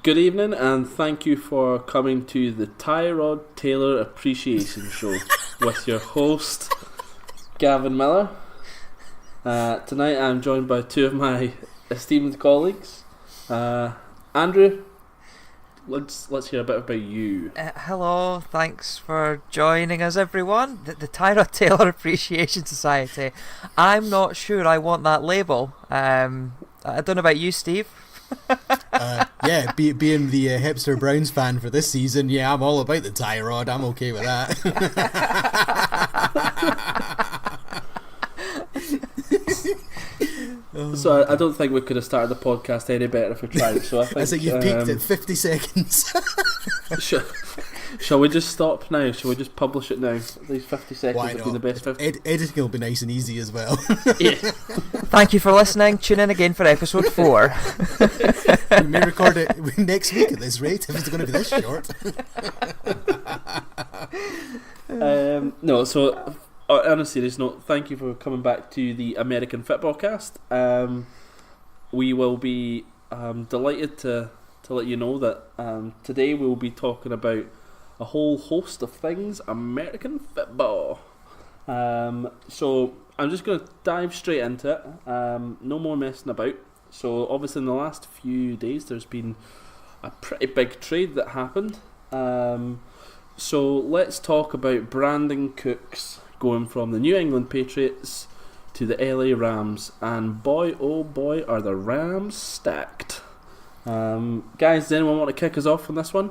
Good evening, and thank you for coming to the Tyrod Taylor Appreciation Show with your host, Gavin Miller. Tonight I'm joined by two of my esteemed colleagues. Andrew, let's hear a bit about you. Hello, thanks for joining us, everyone. The Tyrod Taylor Appreciation Society. I'm not sure I want that label. I don't know about you, Steve. Being the hipster Browns fan for this season, yeah, I'm all about the Tyrod. I'm okay with that. So I don't think we could have started the podcast any better if we tried. So I think you've peaked at 50 seconds. Shall we just stop now? Shall we just publish it now? These 50 seconds have been the best 50. Editing will be nice and easy as well. Yeah. Thank you for listening. Tune in again for episode 4. We may record it next week at this rate if it's going to be this short. On a serious note, thank you for coming back to the American Fitbaw cast. We will be delighted to let you know that today we will be talking about a whole host of things American Fitbaw. So I'm just going to dive straight into it. No more messing about. So obviously in the last few days there's been a pretty big trade that happened. So let's talk about Brandon Cooks going from the New England Patriots to the LA Rams, and boy oh boy are the Rams stacked. Guys, does anyone want to kick us off on this one?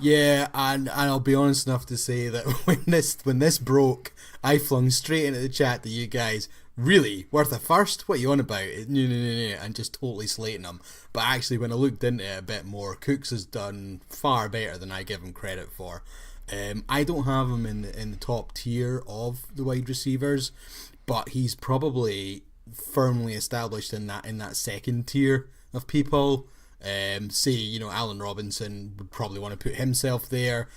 Yeah, and I'll be honest enough to say that when this broke, I flung straight into the chat to you guys. Really? Worth a first? What are you on about? No, and just totally slating them. But actually, when I looked into it a bit more, Cooks has done far better than I give him credit for. I don't have him in the top tier of the wide receivers, but he's probably firmly established in that second tier of people. Allen Robinson would probably want to put himself there.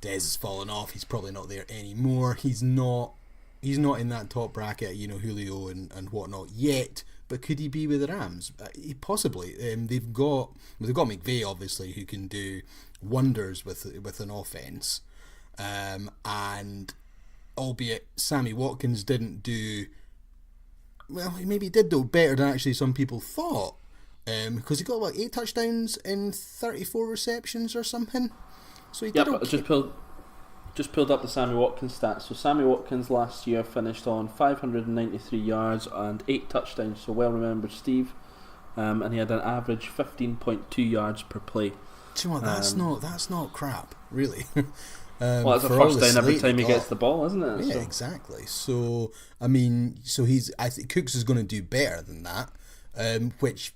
Dez has fallen off. He's probably not there anymore. He's not in that top bracket, Julio and whatnot yet. But could he be with the Rams? Possibly. They've got McVay, obviously, who can do wonders with an offense. And albeit Sammy Watkins didn't do well, maybe he did do better than actually some people thought. Because he got 8 touchdowns in 34 receptions or something. So he did okay. Just pulled up the Sammy Watkins stats. So Sammy Watkins last year finished on 593 yards and 8 touchdowns. So well remembered, Steve. And he had an average 15.2 yards per play. Do you know what? That's not crap, really. Well, it's a first down every time he gets the ball, isn't it? Yeah, exactly. So I think Cooks is going to do better than that, which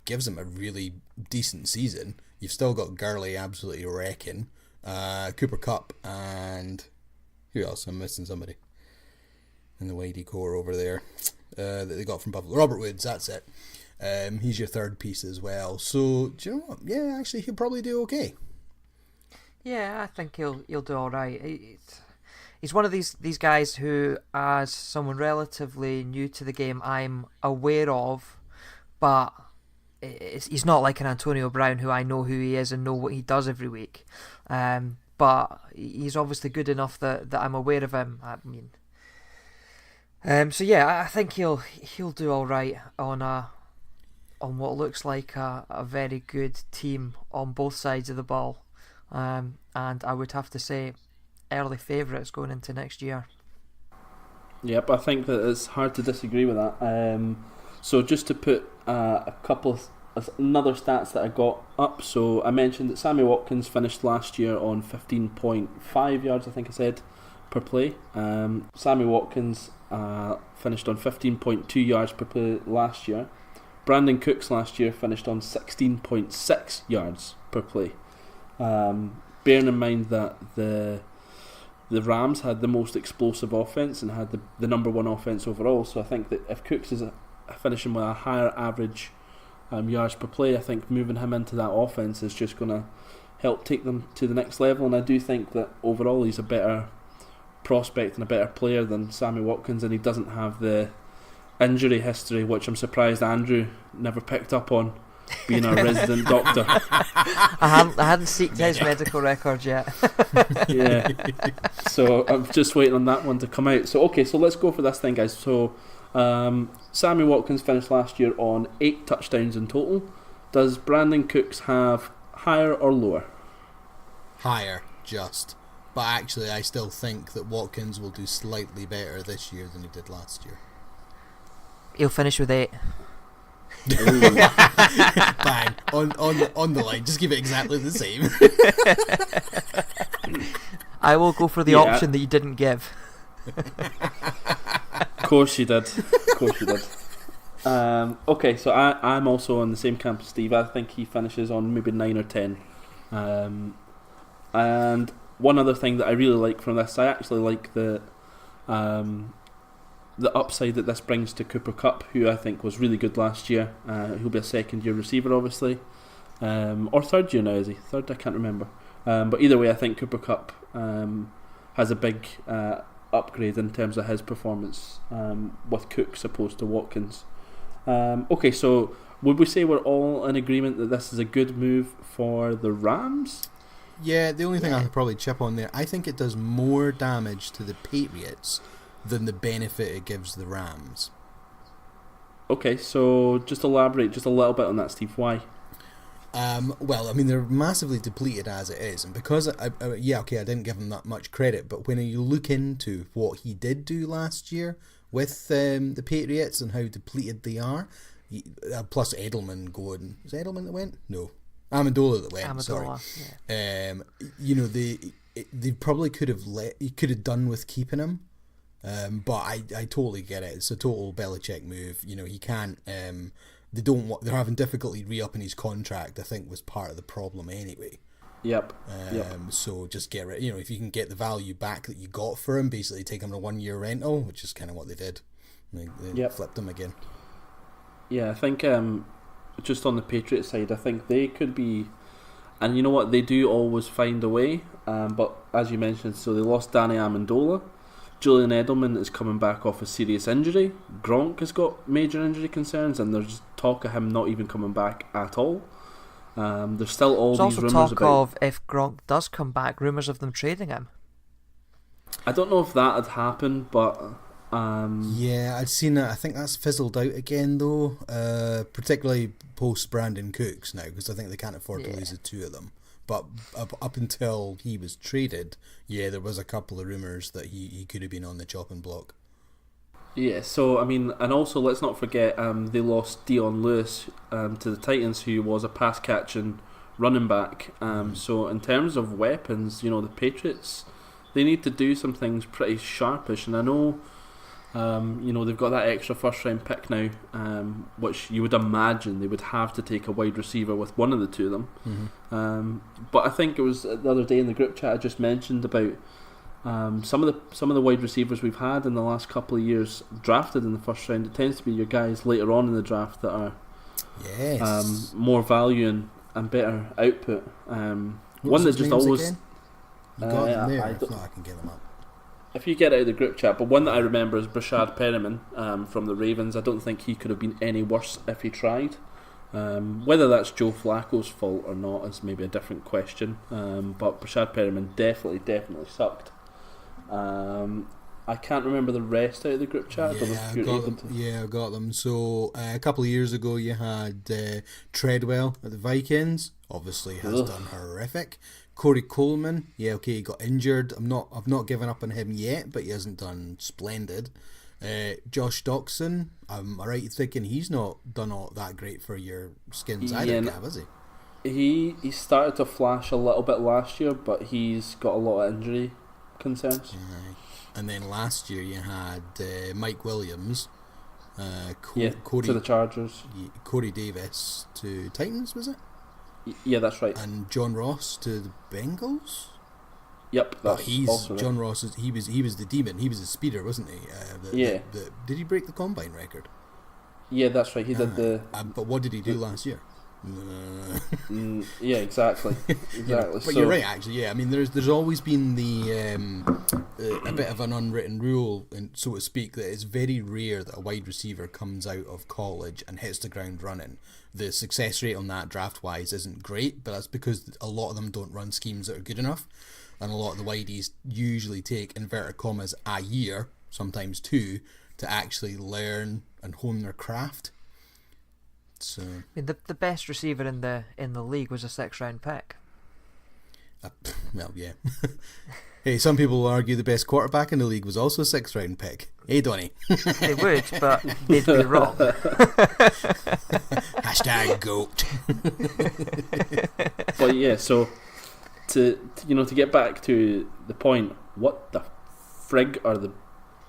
gives him a really decent season. You've still got Gurley absolutely wrecking, Cooper Kupp, and who else? I'm missing somebody in the Whitey core over there that they got from Buffalo. Robert Woods, that's it. He's your third piece as well. So do you know what? Yeah, actually, he'll probably do okay. Yeah, I think he'll do all right. He's one of these guys who, as someone relatively new to the game, I'm aware of, but he's not like an Antonio Brown, who I know who he is and know what he does every week. But he's obviously good enough that I'm aware of him. So yeah, I think he'll do all right on what looks like a very good team on both sides of the ball. And I would have to say early favourites going into next year. Yep, I think that it's hard to disagree with that. So just to put a couple of another stats that I got up. So I mentioned that Sammy Watkins finished last year on 15.5 yards, I think I said, per play. Sammy Watkins finished on 15.2 yards per play last year. Brandon Cooks last year finished on 16.6 yards per play. Bearing in mind that the Rams had the most explosive offense and had the number one offense overall, so I think that if Cooks is finishing with a higher average yards per play, I think moving him into that offense is just going to help take them to the next level. And I do think that overall he's a better prospect and a better player than Sammy Watkins, and he doesn't have the injury history, which I'm surprised Andrew never picked up on. being our resident doctor. I hadn't seeked his medical records yet. Yeah. So I'm just waiting on that one to come out. So okay, so let's go for this thing, guys. So Sammy Watkins finished last year on 8 touchdowns in total. Does Brandon Cooks have higher or lower? Higher, just. But actually, I still think that Watkins will do slightly better this year than he did last year. He'll finish with 8. Bang. On the line. Just keep it exactly the same. I will go for the option that you didn't give. Of course you did. Okay, so I'm also on the same camp as Steve. I think he finishes on maybe 9 or 10. And one other thing that I really like from this, I actually like the upside that this brings to Cooper Kupp, who I think was really good last year. He'll be a second-year receiver, obviously. Or third year now, is he? Third? I can't remember. But either way, I think Cooper Kupp has a big upgrade in terms of his performance with Cooks opposed to Watkins. Okay, so would we say we're all in agreement that this is a good move for the Rams? Yeah, the only thing I could probably chip on there, I think it does more damage to the Patriots than the benefit it gives the Rams. Okay, so just elaborate just a little bit on that, Steve. Why? Well, I mean, they're massively depleted as it is, and because I didn't give him that much credit, but when you look into what he did do last year with the Patriots and how depleted they are, plus Edelman going, was it Edelman that went? No, Amendola that went. Amendola, sorry. yeah. They probably could have done with keeping him. But I totally get it. It's a total Belichick move. He can't. They're having difficulty re-upping his contract. I think was part of the problem anyway. Yep. So just get rid. If you can get the value back that you got for him, basically take him on a 1-year rental, which is kind of what they did. They flipped him again. Yeah, I think just on the Patriots side, I think they could be, and you know what, they do always find a way. But as you mentioned, so they lost Danny Amendola. Julian Edelman is coming back off a serious injury. Gronk has got major injury concerns, and there's talk of him not even coming back at all. There's still all There's these also rumours talk about. of if Gronk does come back, rumours of them trading him. I don't know if that had happened, but yeah, I'd seen that. I think that's fizzled out again, though. Particularly post Brandon Cooks now, because I think they can't afford to lose the two of them. But up until he was traded, there was a couple of rumours that he could have been on the chopping block. Yeah, so I mean, and also let's not forget they lost Dion Lewis to the Titans, who was a pass catching running back. So in terms of weapons, the Patriots, they need to do some things pretty sharpish, and I know. They've got that extra first round pick now, which you would imagine they would have to take a wide receiver with one of the two of them. Mm-hmm. But I think it was the other day in the group chat I just mentioned about some of the wide receivers we've had in the last couple of years drafted in the first round. It tends to be your guys later on in the draft that are more value and better output. One that just always again? You got them there. I can get them up. If you get out of the group chat, but one that I remember is Brashad Perriman from the Ravens. I don't think he could have been any worse if he tried. Whether that's Joe Flacco's fault or not is maybe a different question. But Brashad Perriman definitely sucked. I can't remember the rest out of the group chat. I got them. So a couple of years ago, you had Treadwell at the Vikings. Obviously, has done horrific. Corey Coleman, he got injured. I've not given up on him yet, but he hasn't done splendid. Josh Doxson, am I right thinking he's not done all that great for your Skins either, Gav, has he? He started to flash a little bit last year, but he's got a lot of injury concerns. And then last year you had Mike Williams, Cody to the Chargers, Corey Davis to Titans, was it? Yeah, that's right. And John Ross to the Bengals. Yep, that's also John right. Ross. He was the demon. He was a speeder, wasn't he? Did he break the combine record? Yeah, that's right. He did the. But what did he do last year? Yeah, exactly. But you're right, actually. Yeah, I mean, there's always been a bit of an unwritten rule, so to speak, that it's very rare that a wide receiver comes out of college and hits the ground running. The success rate on that draft-wise isn't great, but that's because a lot of them don't run schemes that are good enough, and a lot of the wideys usually take, inverted commas, a year, sometimes two, to actually learn and hone their craft. So, I mean, the best receiver in the league was a 6th-round pick. Well, yeah. Hey, some people will argue the best quarterback in the league was also a 6th-round pick. Hey, Donny. They would, but they'd be wrong. Hashtag GOAT. But yeah, so to get back to the point, what the frig are the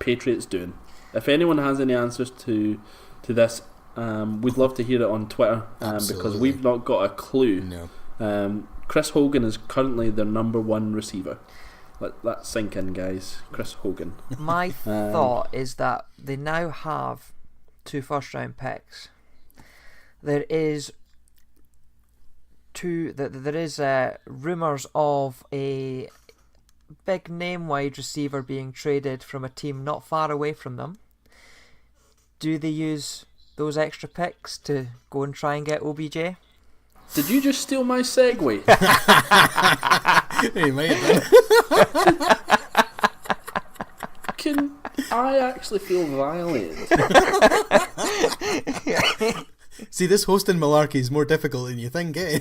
Patriots doing? If anyone has any answers to this, we'd love to hear it on Twitter, because we've not got a clue. No. Chris Hogan is currently their number one receiver. Let that sink in, guys. Chris Hogan. My thought is that they now have 2 first-round picks. There is rumours of a big name wide receiver being traded from a team not far away from them. Do they use those extra picks to go and try and get OBJ? Did you just steal my segue? Hey, mate. Can I actually feel violated? See, this hosting malarkey is more difficult than you think, eh?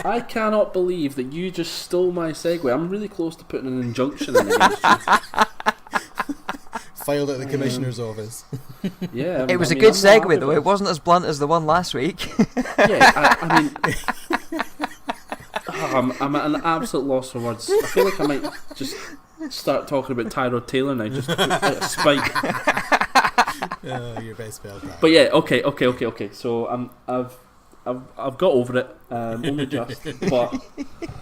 I cannot believe that you just stole my segue. I'm really close to putting an injunction in against you. Filed at the Commissioner's office. Yeah, it was a good segue, though. It wasn't as blunt as the one last week. Yeah, I mean, I'm at an absolute loss for words. I feel like I might just start talking about Tyrod Taylor now, just out of spite. Oh, your best spell. But yeah, okay. So I've got over it, only just. But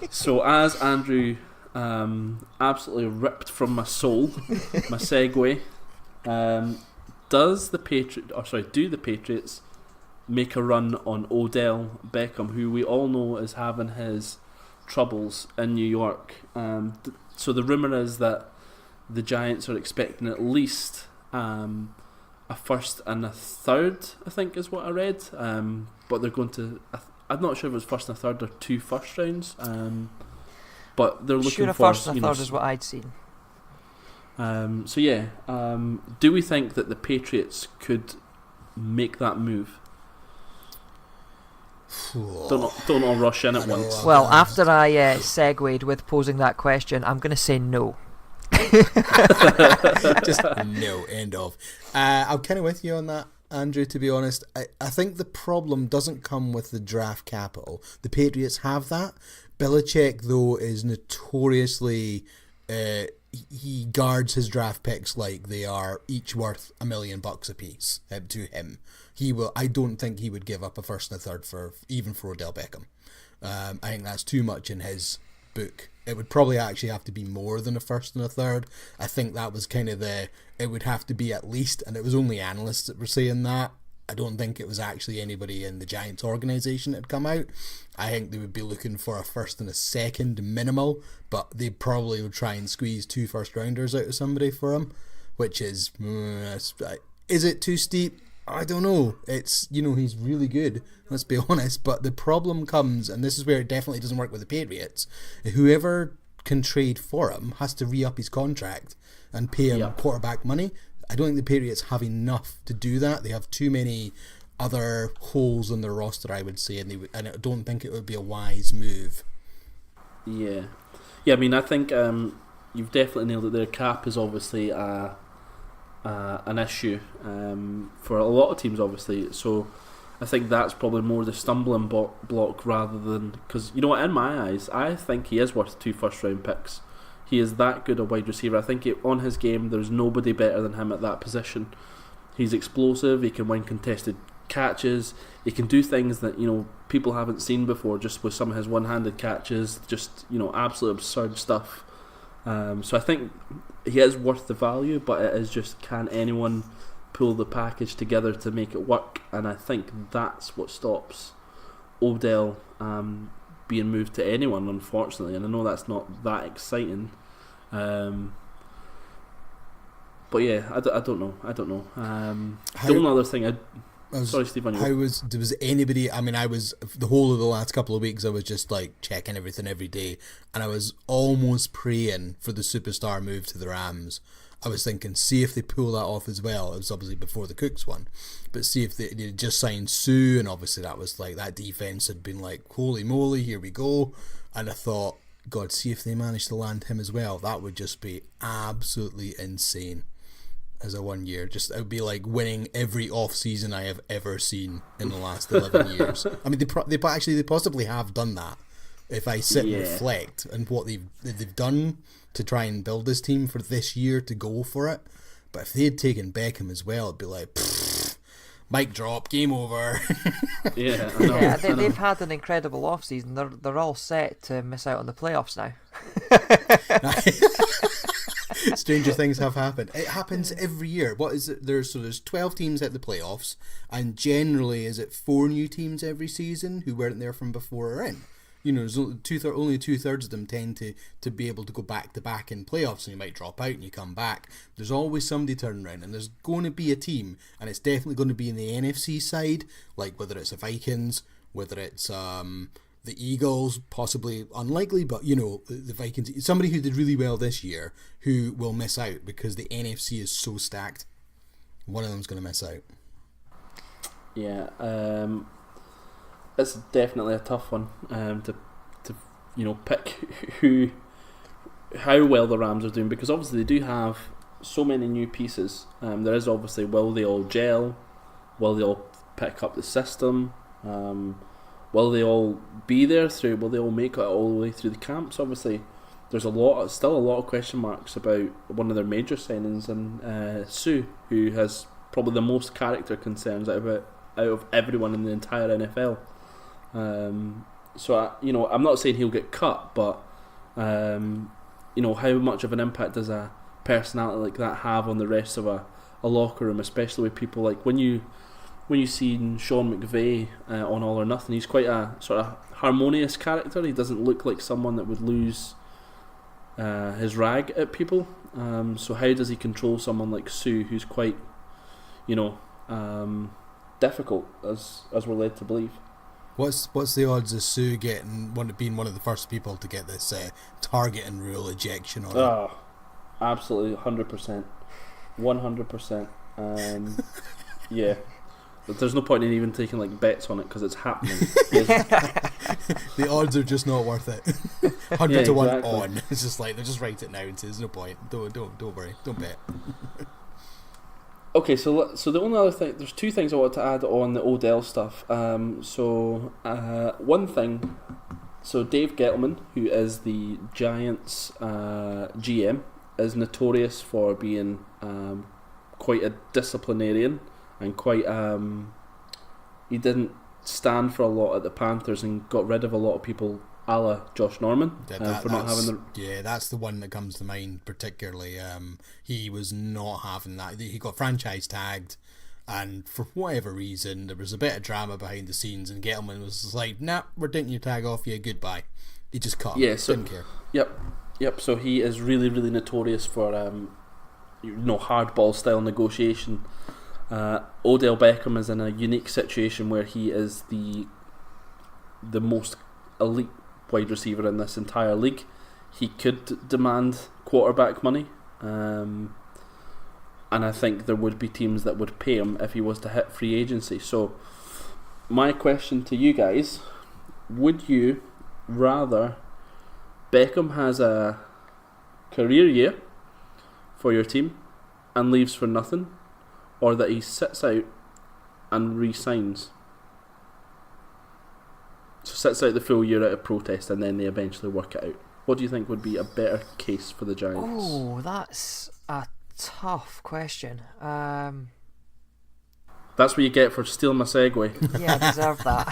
so as Andrew absolutely ripped from my soul, my segue. Do the Patriots make a run on Odell Beckham, who we all know is having his troubles in New York? So the rumour is that the Giants are expecting at least a first and a third, I think is what I read. But they're going to... I'm not sure if it's first and a third or 2 first rounds. But they're looking a for... first and a third is what I'd seen. So yeah, do we think that the Patriots could make that move? Don't all rush in at once. Well, after I segued with posing that question, I'm going to say no. Just no, end of. I'm kind of with you on that, Andrew, to be honest. I think the problem doesn't come with the draft capital. The Patriots have that. Belichick, though, is notoriously... he guards his draft picks like they are each worth $1 million a piece to him. I don't think he would give up a first and a third for Odell Beckham. I think that's too much in his book. It would probably actually have to be more than a first and a third. I think that was kind of it would have to be at least, and it was only analysts that were saying that. I don't think it was actually anybody in the Giants organisation that had come out. I think they would be looking for a first and a second minimal, but they probably would try and squeeze 2 first rounders out of somebody for him, which is it too steep? I don't know. It's, he's really good, let's be honest, but the problem comes, and this is where it definitely doesn't work with the Patriots, whoever can trade for him has to re-up his contract and pay him quarterback money. I don't think the Patriots have enough to do that. They have too many other holes in their roster, I would say, and I don't think it would be a wise move. Yeah. I mean, I think you've definitely nailed it there. Cap is obviously an issue for a lot of teams, obviously. So I think that's probably more the stumbling block rather than... Because, you know what, in my eyes, I think he is worth 2 first-round picks. He is that good a wide receiver. I think on his game, there's nobody better than him at that position. He's explosive. He can win contested catches. He can do things that people haven't seen before, just with some of his one-handed catches. Just absolute absurd stuff. So I think he is worth the value, but it is just, can anyone pull the package together to make it work, and I think that's what stops Odell being moved to anyone, unfortunately. And I know that's not that exciting, but yeah, I don't know. The only other thing sorry, Steve, on you. Was anybody? I mean, I was the whole of the last couple of weeks. I was just like checking everything every day, and I was almost praying for the superstar move to the Rams. I was thinking, see if they pull that off as well. It was obviously before the Cooks one, but see if they just signed Sue, and obviously that was like that defense had been like, holy moly, here we go. And I thought, God, see if they managed to land him as well. That would just be absolutely insane. As a 1 year, just it would be like winning every off season I have ever seen in the last 11 years. I mean, they possibly have done that. If I sit and reflect on what they've done to try and build this team for this year to go for it, but if they had taken Beckham as well, it'd be like, mic drop, game over. Yeah, I know. Yeah, they've had an incredible off season. They're all set to miss out on the playoffs now. Stranger things have happened. It happens every year. What is it? There's 12 teams at the playoffs, and generally, is it 4 new teams every season who weren't there from before are in? You know, there's only 2/3 of them tend to be able to go back to back in playoffs, and you might drop out and you come back. There's always somebody turning around, and there's going to be a team, and it's definitely going to be in the NFC side, like whether it's the Vikings, whether it's the Eagles, possibly unlikely, but you know, the Vikings, somebody who did really well this year who will miss out because the NFC is so stacked. One of them's going to miss out. Yeah, it's definitely a tough one to pick how well the Rams are doing, because obviously they do have so many new pieces. There is obviously, will they all gel? Will they all pick up the system? Will they all be there through? Will they all make it all the way through the camps? Obviously, there's still a lot of question marks about one of their major signings, and Sue, who has probably the most character concerns out of everyone in the entire NFL. So I'm not saying he'll get cut, but how much of an impact does a personality like that have on the rest of a locker room, especially with people like when you see Sean McVay on All or Nothing, he's quite a sort of harmonious character. He doesn't look like someone that would lose his rag at people. So how does he control someone like Sue, who's quite, difficult, as we're led to believe? What's the odds of Sue being one of the first people to get this targeting rule ejection on him? Oh, absolutely, 100%. 100%. Yeah. But there's no point in even taking like bets on it because it's happening. The odds are just not worth it. 100 to 1 exactly. on. It's just like, they'll just write it now and say there's no point. Don't worry. Don't bet. Okay, so the only other thing, there's 2 things I want to add on the Odell stuff. One thing, so Dave Gettleman, who is the Giants GM, is notorious for being quite a disciplinarian. And quite, he didn't stand for a lot at the Panthers and got rid of a lot of people, a la Josh Norman, for not having the. Yeah, that's the one that comes to mind particularly. He was not having that. He got franchise tagged, and for whatever reason, there was a bit of drama behind the scenes, and Gettleman was just like, "Nah, we're taking your tag off you. Goodbye." He just cut. Yeah, so didn't care. Yep. So he is really, really notorious for hardball style negotiation. Odell Beckham is in a unique situation where he is the most elite wide receiver in this entire league. He could demand quarterback money, and I think there would be teams that would pay him if he was to hit free agency. So my question to you guys, would you rather Beckham has a career year for your team and leaves for nothing, or that he sits out and re-signs? So sits out the full year out of protest and then they eventually work it out. What do you think would be a better case for the Giants? Oh, that's a tough question. That's what you get for stealing my segue. Yeah, I deserve that.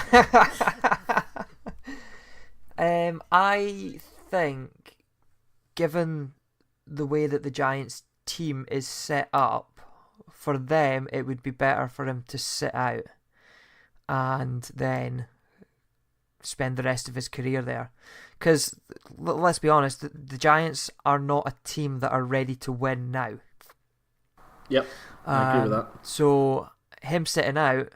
I think, given the way that the Giants team is set up for them, it would be better for him to sit out and then spend the rest of his career there. Because, let's be honest, the Giants are not a team that are ready to win now. Yep, I agree with that. So, him sitting out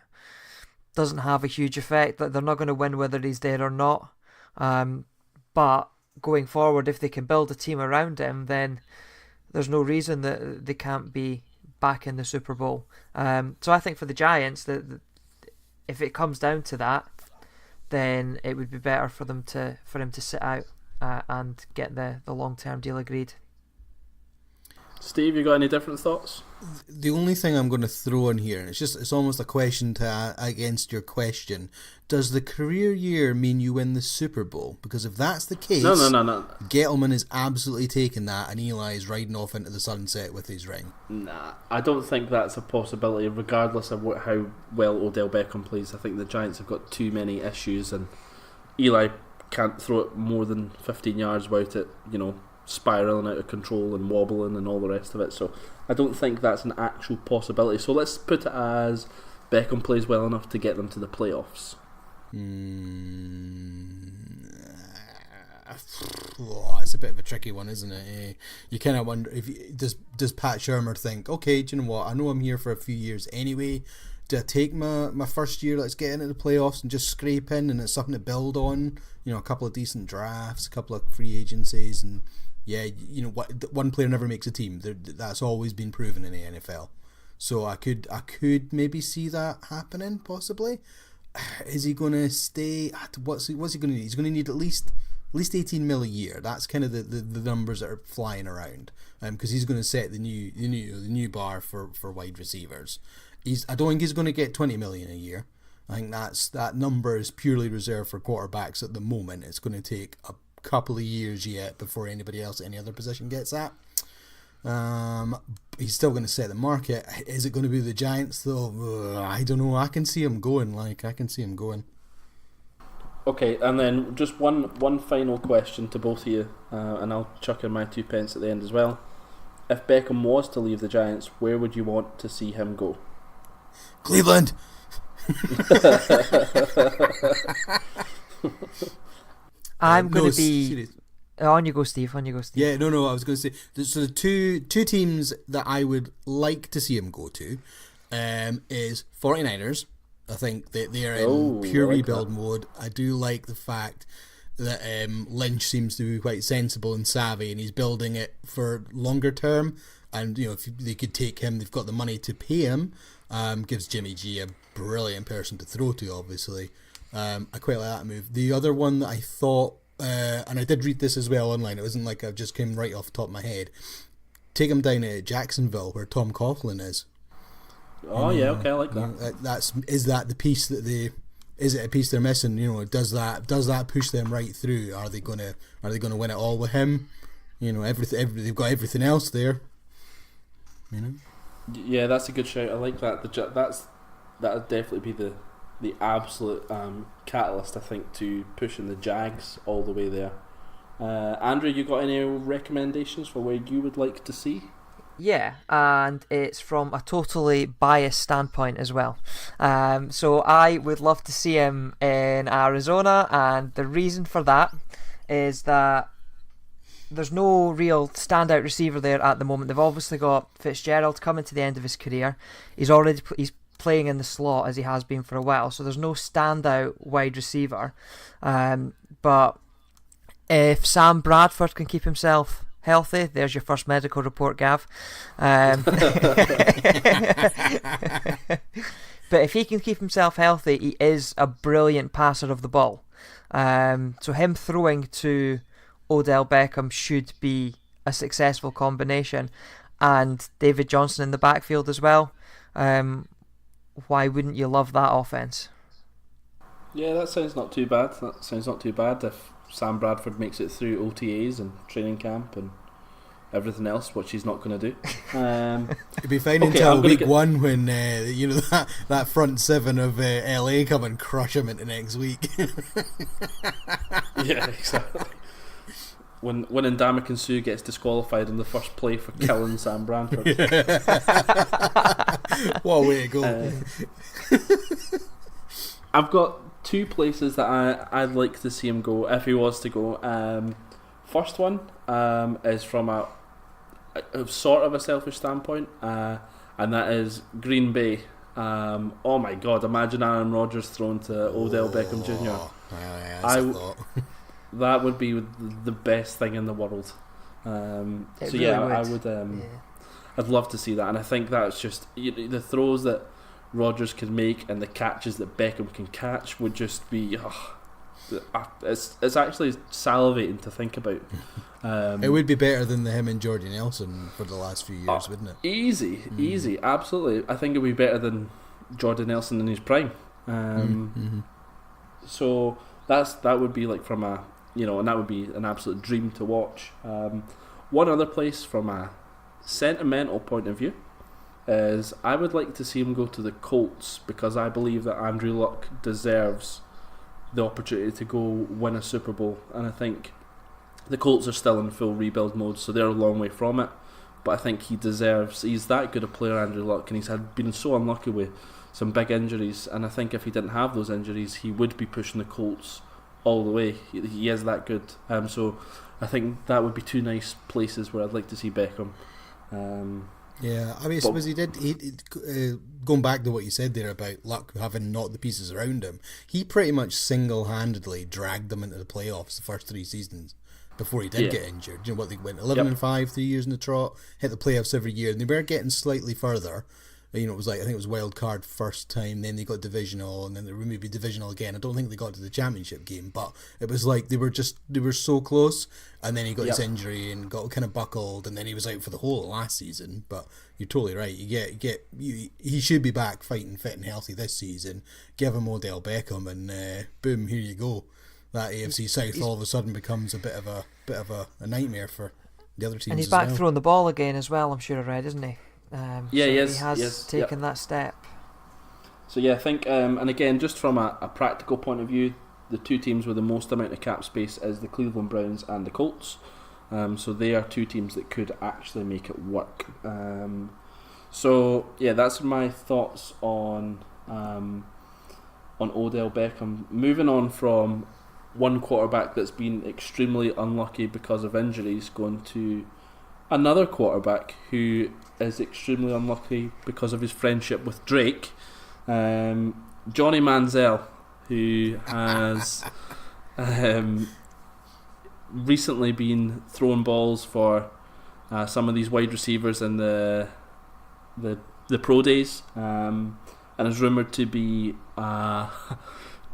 doesn't have a huge effect. They're not going to win whether he's there or not. But going forward, if they can build a team around him, then there's no reason that they can't be back in the Super Bowl. So I think for the Giants, that if it comes down to that, then it would be better for him to sit out and get the long-term deal agreed. Steve, you got any different thoughts? The only thing I'm going to throw in here, and it's almost a question against your question. Does the career year mean you win the Super Bowl? Because if that's the case, No. Gettleman is absolutely taking that, and Eli is riding off into the sunset with his ring. Nah, I don't think that's a possibility, regardless of how well Odell Beckham plays. I think the Giants have got too many issues, and Eli can't throw it more than 15 yards without it, spiraling out of control and wobbling and all the rest of it. So I don't think that's an actual possibility. So let's put it as Beckham plays well enough to get them to the playoffs. It's a bit of a tricky one, isn't it? You kind of wonder does Pat Shurmur think, okay, do you know what? I know I'm here for a few years anyway. Do I take my first year? Let's get into the playoffs and just scrape in, and it's something to build on. A couple of decent drafts, a couple of free agencies, and what? One player never makes a team. That's always been proven in the NFL. So I could maybe see that happening, possibly. Is he going to stay? What's he going to need? He's going to need at least 18 mil a year. That's kind of the numbers that are flying around. Because he's going to set the new bar for wide receivers. I don't think he's going to get 20 million a year. I think that number is purely reserved for quarterbacks at the moment. It's going to take a couple of years yet before anybody else at any other position gets that. He's still going to set the market. Is it going to be the Giants though? I don't know. I can see him going. Okay, and then just one final question to both of you, and I'll chuck in my 2 pence at the end as well. If Beckham was to leave the Giants, where would you want to see him go? Cleveland. I'm going to be... Serious. On you go, Steve. Yeah, no, I was going to say... So the two teams that I would like to see him go to is 49ers. I think that they are in pure rebuild mode. I do like the fact that Lynch seems to be quite sensible and savvy, and he's building it for longer term. And, if they could take him, they've got the money to pay him. Gives Jimmy G a brilliant person to throw to, obviously. I quite like that move. The other one that I thought, and I did read this as well online, it wasn't like I just came right off the top of my head. Take him down to Jacksonville, where Tom Coughlin is. Oh yeah, okay, I like that. Is that the piece that is it a piece they're missing? Does that push them right through? Are they gonna win it all with him? They've got everything else there. Yeah, that's a good shout. I like that. That'd definitely be the absolute catalyst, I think, to pushing the Jags all the way there. Andrew, you got any recommendations for where you would like to see? Yeah, and it's from a totally biased standpoint as well. So I would love to see him in Arizona, and the reason for that is that there's no real standout receiver there at the moment. They've obviously got Fitzgerald coming to the end of his career. He's playing in the slot as he has been for a while, so there's no standout wide receiver. But if Sam Bradford can keep himself healthy, there's your first medical report, Gav. But if he can keep himself healthy, he is a brilliant passer of the ball. So him throwing to Odell Beckham should be a successful combination, and David Johnson in the backfield as well. Why wouldn't you love that offense? Yeah, that sounds not too bad. If Sam Bradford makes it through OTAs and training camp and everything else, which he's not going to do. It'd be fine until week one when that front seven of LA come and crush him into next week. Yeah, exactly. when Ndamukong Suh gets disqualified in the first play for killing Sam Bradford. What a way to go. I've got two places that I'd like to see him go if he was to go. First one is from a sort of a selfish standpoint, and that is Green Bay. Oh my God! Imagine Aaron Rodgers thrown to Odell Beckham Jr. That would be the best thing in the world. I would. I'd love to see that, and I think that's just the throws that Rodgers can make and the catches that Beckham can catch would just be. It's actually salivating to think about. It would be better than him and Jordy Nelson for the last few years, wouldn't it? Easy, absolutely. I think it would be better than Jordy Nelson in his prime. So that would be like from a and that would be an absolute dream to watch. One other place from a sentimental point of view is I would like to see him go to the Colts, because I believe that Andrew Luck deserves the opportunity to go win a Super Bowl, and I think the Colts are still in full rebuild mode, so they're a long way from it, but I think he's that good a player, Andrew Luck, and he's been so unlucky with some big injuries, and I think if he didn't have those injuries he would be pushing the Colts all the way. He is that good. So I think that would be two nice places where I'd like to see Beckham. Yeah, I mean, I suppose he did. Going back to what you said there about Luck having not the pieces around him, he pretty much single-handedly dragged them into the playoffs the first 3 seasons before he did get injured. You know what, they went 11-5, 3 years in the trot, hit the playoffs every year, and they were getting slightly further. It was like, I think it was wild card first time, then they got divisional, and then they were maybe divisional again. I don't think they got to the championship game, but it was like they were so close, and then he got his injury and got kind of buckled, and then he was out for the whole of last season. But you're totally right. He should be back fighting fit and healthy this season. Give him Odell Beckham, and boom, here you go. That AFC South all of a sudden becomes a bit of a nightmare for the other teams. And he's back throwing the ball again as well. I'm sure I read, isn't he? He has taken that step. So I think, and again, just from a practical point of view, the two teams with the most amount of cap space is the Cleveland Browns and the Colts. So they are two teams that could actually make it work. That's my thoughts on Odell Beckham. Moving on from one quarterback that's been extremely unlucky because of injuries, going to another quarterback who is extremely unlucky because of his friendship with Drake, Johnny Manziel, who has recently been throwing balls for some of these wide receivers in the pro days, and is rumoured to be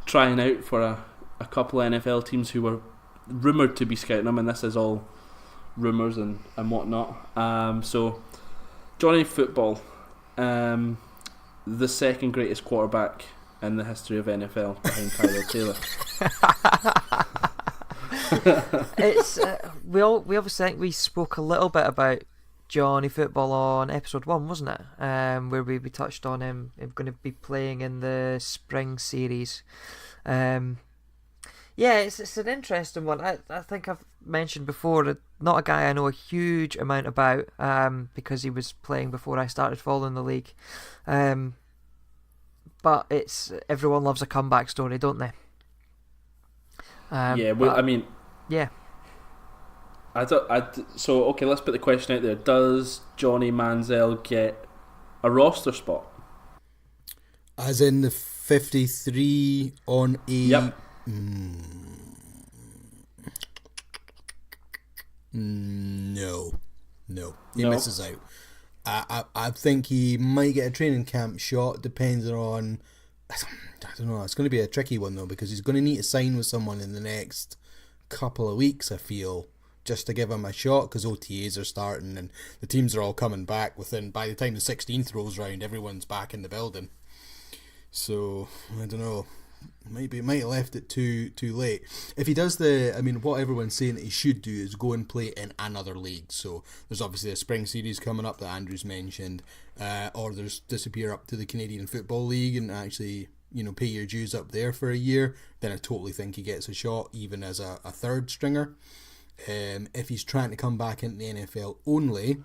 trying out for a couple of NFL teams who were rumoured to be scouting him, and this is all rumours and whatnot. So Johnny Football, the second greatest quarterback in the history of NFL behind Tyler Taylor. It's we obviously think we spoke a little bit about Johnny Football on episode 1, wasn't it? Where we touched on him going to be playing in the spring series. It's an interesting one. I think I've mentioned before, not a guy I know a huge amount about, because he was playing before I started following the league. But it's everyone loves a comeback story, don't they? So okay, let's put the question out there. Does Johnny Manziel get a roster spot? As in the 53 on a... Yep. No, he misses out. I think he might get a training camp shot, depending on, I don't know, it's going to be a tricky one though, because he's going to need to sign with someone in the next couple of weeks, I feel, just to give him a shot, because OTAs are starting and the teams are all coming back by the time the 16th rolls round, everyone's back in the building. So I don't know, might have left it too late. If he does what everyone's saying that he should do is go and play in another league. So there's obviously a spring series coming up that Andrew's mentioned, or there's disappear up to the Canadian Football League and actually pay your dues up there for a year. Then I totally think he gets a shot even as a third stringer. if he's trying to come back into the NFL only,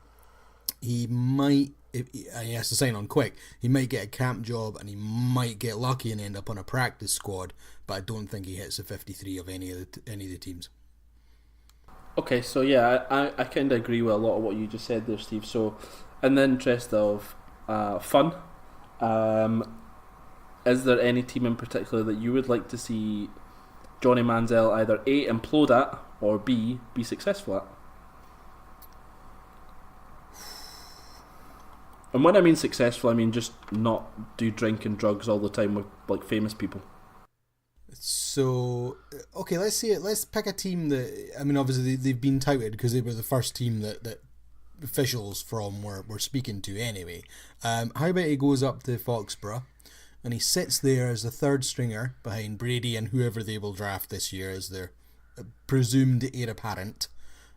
he might, and he has to sign on quick, he might get a camp job and he might get lucky and end up on a practice squad, but I don't think he hits the 53 of any of the teams. Okay, so yeah, I kind of agree with a lot of what you just said there, Steve. So, in the interest of fun, is there any team in particular that you would like to see Johnny Manziel either A, implode at, or B, be successful at? And when I mean successful, I mean just not do drink and drugs all the time with like famous people. So, okay, let's see it. Let's pick a team that, I mean, obviously they've been touted because they were the first team that officials from were speaking to anyway. How about he goes up to Foxborough and he sits there as the third stringer behind Brady and whoever they will draft this year as their presumed heir apparent.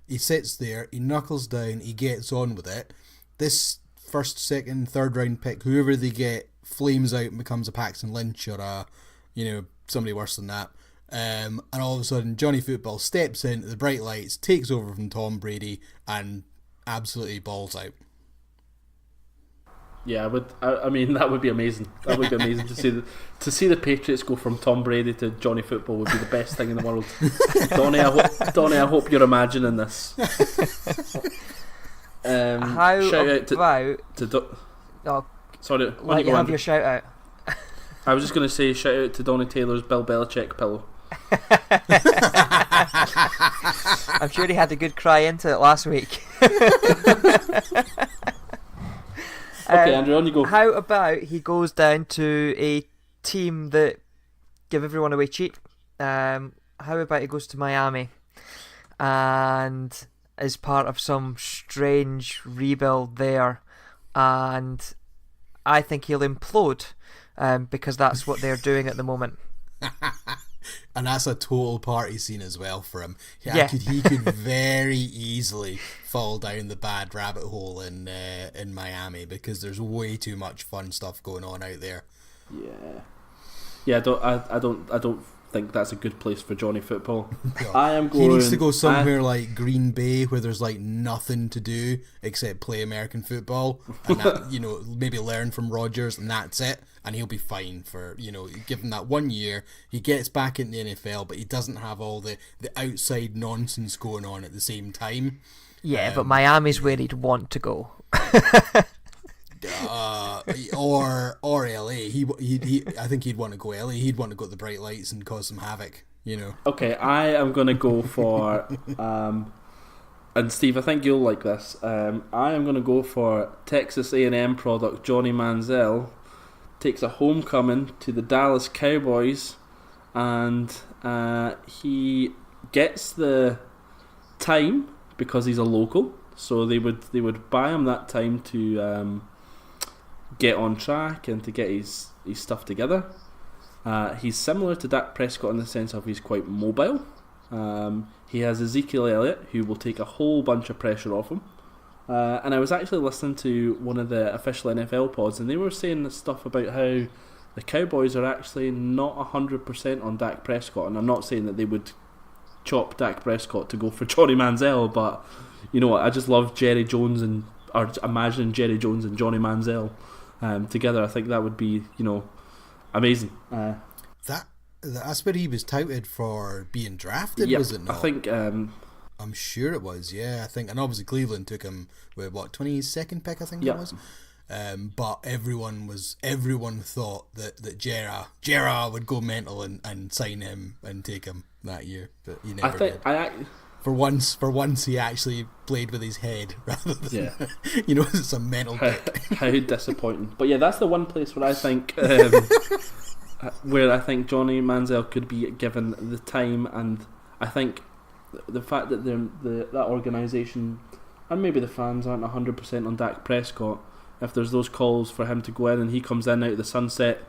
He sits there, he knuckles down, he gets on with it. This first, second, third round pick, whoever they get, flames out and becomes a Paxton Lynch or a, somebody worse than that. And all of a sudden, Johnny Football steps into the bright lights, takes over from Tom Brady, and absolutely balls out. Yeah, I mean, that would be amazing. That would be amazing to see the Patriots go from Tom Brady to Johnny Football would be the best thing in the world. Donny, I hope you're imagining this. How shout about out oh, sorry, let you have your shout out. I was just going to say shout out to Donny Taylor's Bill Belichick pillow. I'm sure he had a good cry into it last week. Okay, Andrew, on you go. How about he goes down to a team that give everyone away cheap? How about he goes to Miami and is part of some strange rebuild there, and I think he'll implode because that's what they're doing at the moment. And that's a total party scene as well for him. Yeah. He could very easily fall down the bad rabbit hole in Miami because there's way too much fun stuff going on out there. Yeah. I don't think that's a good place for Johnny Football. No. I am going. He needs to go somewhere like Green Bay where there's like nothing to do except play American football and that, maybe learn from Rodgers and that's it. And he'll be fine for, give him that 1 year. He gets back in the NFL, but he doesn't have all the outside nonsense going on at the same time. Yeah, but Miami's where he'd want to go. Or LA. He I think he'd want to go LA. He'd want to go to the bright lights and cause some havoc. Okay, I am going to go for and Steve, I think you'll like this. I am going to go for Texas A&M product Johnny Manziel takes a homecoming to the Dallas Cowboys, and he gets the time because he's a local. So they would buy him that time to get on track and to get his stuff together. He's similar to Dak Prescott in the sense of he's quite mobile. He has Ezekiel Elliott, who will take a whole bunch of pressure off him. And I was actually listening to one of the official NFL pods, and they were saying this stuff about how the Cowboys are actually not 100% on Dak Prescott. And I'm not saying that they would chop Dak Prescott to go for Johnny Manziel, but you know what? I just love imagining Jerry Jones and Johnny Manziel together. I think that would be, amazing. That's where he was touted for being drafted, yep, was it not? I think. I'm sure it was, yeah. I think, and obviously Cleveland took him with 22nd pick, I think it was. But everyone thought that Gerard would go mental and sign him and take him that year, but he never did. For once, he actually played with his head rather than it's a mental pick. How disappointing! But yeah, that's the one place where I think Johnny Manziel could be given the time, and I think the fact that that organisation and maybe the fans aren't 100% on Dak Prescott, if there's those calls for him to go in and he comes in out of the sunset,